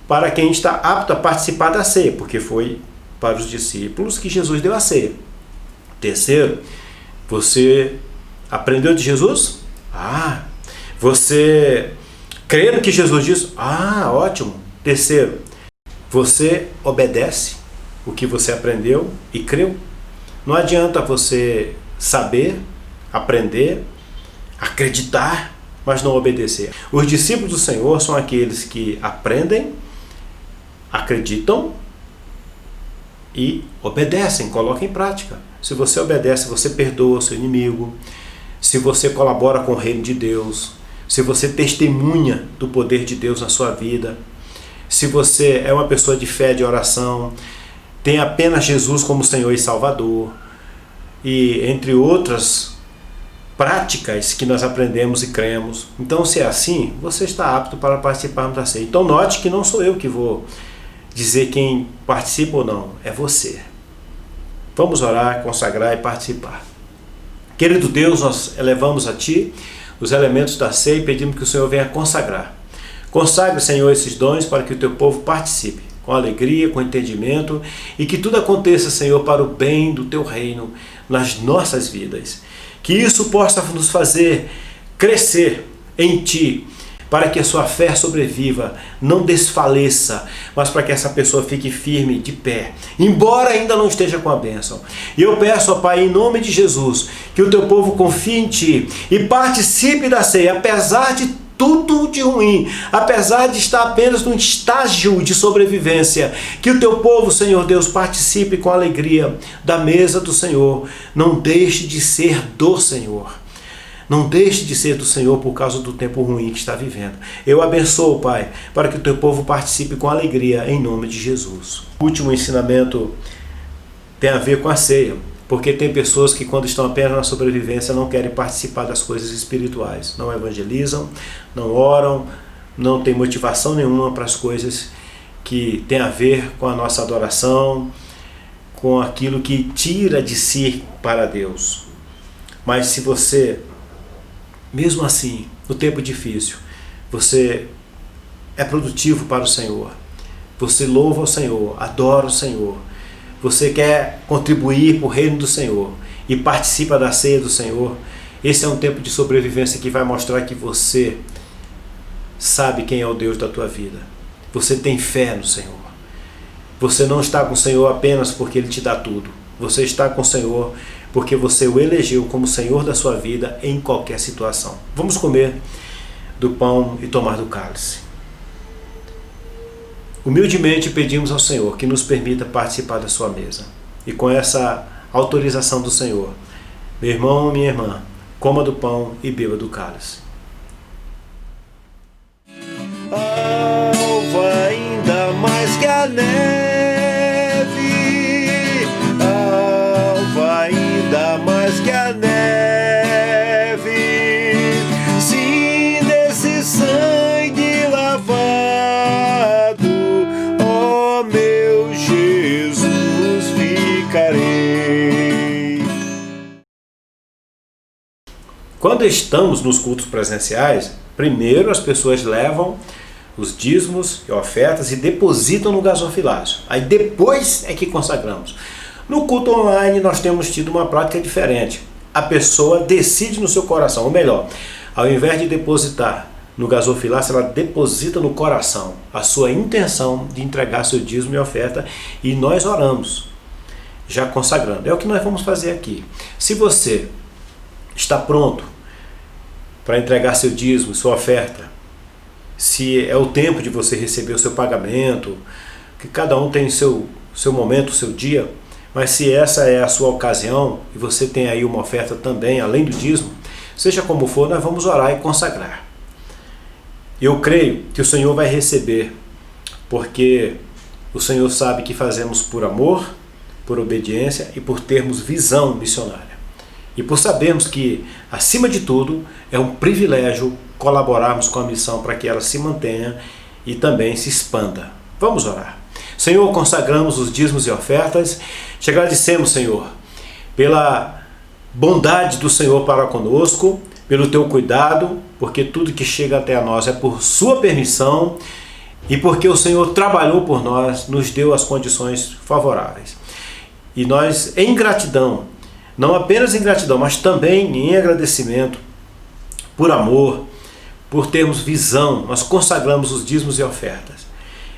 para quem está apto a participar da ceia, porque foi para os discípulos que Jesus deu a ceia. Terceiro, você aprendeu de Jesus? Você crê no que Jesus diz? Ótimo. Terceiro, você obedece o que você aprendeu e creu? Não adianta você saber, aprender, acreditar, mas não obedecer. Os discípulos do Senhor são aqueles que aprendem, acreditam e obedecem, colocam em prática. Se você obedece, você perdoa o seu inimigo. se você colabora com o reino de Deus, se você testemunha do poder de Deus na sua vida, se você é uma pessoa de fé, de oração, tem apenas Jesus como Senhor e Salvador, e entre outras práticas que nós aprendemos e cremos. Então, se é assim, você está apto para participarmos da ceia. Então, note que não sou eu que vou dizer quem participa ou não, é você. Vamos orar, consagrar e participar. Querido Deus, nós elevamos a Ti os elementos da ceia e pedimos que o Senhor venha consagrar. Consagre, Senhor, esses dons para que o Teu povo participe com alegria, com entendimento, e que tudo aconteça, Senhor, para o bem do Teu reino nas nossas vidas. Que isso possa nos fazer crescer em Ti, para que a sua fé sobreviva, não desfaleça, mas para que essa pessoa fique firme, de pé, embora ainda não esteja com a bênção. E eu peço, ó Pai, em nome de Jesus, que o Teu povo confie em Ti e participe da ceia, apesar de tudo de ruim, apesar de estar apenas num estágio de sobrevivência, que o Teu povo, Senhor Deus, participe com alegria da mesa do Senhor. Não deixe de ser do Senhor. Não deixe de ser do Senhor por causa do tempo ruim que está vivendo. Eu abençoo, Pai, para que o Teu povo participe com alegria, em nome de Jesus. O último ensinamento tem a ver com a ceia, porque tem pessoas que, quando estão apenas na sobrevivência, não querem participar das coisas espirituais. Não evangelizam, não oram, não tem motivação nenhuma para as coisas que tem a ver com a nossa adoração, com aquilo que tira de si para Deus. Mas se você, mesmo assim, no tempo difícil, você é produtivo para o Senhor, você louva o Senhor, adora o Senhor, você quer contribuir para o reino do Senhor e participa da ceia do Senhor, esse é um tempo de sobrevivência que vai mostrar que você sabe quem é o Deus da tua vida. Você tem fé no Senhor. Você não está com o Senhor apenas porque Ele te dá tudo. Você está com o Senhor porque você o elegeu como Senhor da sua vida em qualquer situação. Vamos comer do pão e tomar do cálice. Humildemente pedimos ao Senhor que nos permita participar da sua mesa. E com essa autorização do Senhor, meu irmão e minha irmã, coma do pão e beba do cálice. Alva ainda mais que a neve, alva ainda mais que a neve, sim, desse sangue lavado, ó meu Jesus, ficarei. Quando estamos nos cultos presenciais, primeiro as pessoas levam os dízimos e ofertas e depositam no gasofilácio. Aí depois é que consagramos. No culto online nós temos tido uma prática diferente. A pessoa decide no seu coração, ou melhor, ao invés de depositar no gasofilácio, ela deposita no coração a sua intenção de entregar seu dízimo e oferta, e nós oramos, já consagrando. É o que nós vamos fazer aqui. Se você está pronto para entregar seu dízimo, sua oferta, se é o tempo de você receber o seu pagamento, que cada um tem seu momento, seu dia, mas se essa é a sua ocasião e você tem aí uma oferta também, além do dízimo, seja como for, nós vamos orar e consagrar. Eu creio que o Senhor vai receber, porque o Senhor sabe que fazemos por amor, por obediência e por termos visão missionária. E por sabermos que, acima de tudo, é um privilégio colaborarmos com a missão para que ela se mantenha e também se expanda. Vamos orar. Senhor, consagramos os dízimos e ofertas, te agradecemos, Senhor, pela bondade do Senhor para conosco, pelo teu cuidado, porque tudo que chega até a nós é por sua permissão e porque o Senhor trabalhou por nós, nos deu as condições favoráveis. E nós, em gratidão, não apenas em gratidão, mas também em agradecimento, por amor, por termos visão, nós consagramos os dízimos e ofertas.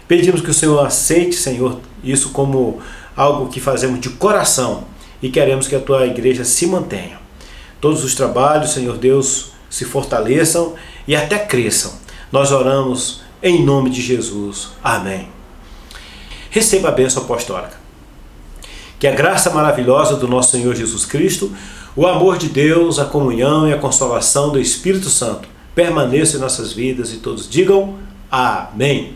Pedimos que o Senhor aceite, Senhor, isso como algo que fazemos de coração e queremos que a tua igreja se mantenha. Todos os trabalhos, Senhor Deus, se fortaleçam e até cresçam. Nós oramos em nome de Jesus. Amém. Receba a bênção apostólica. Que a graça maravilhosa do nosso Senhor Jesus Cristo, O amor de Deus, a comunhão e a consolação do Espírito Santo permaneçam em nossas vidas e todos digam amém.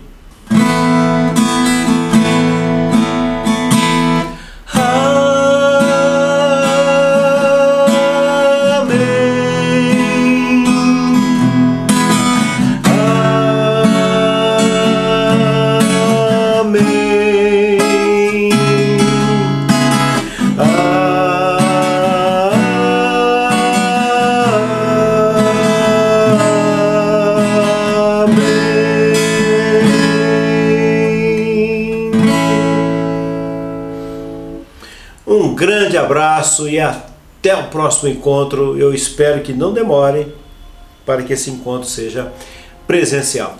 Um grande abraço e até o próximo encontro. Eu espero que não demore para que esse encontro seja presencial.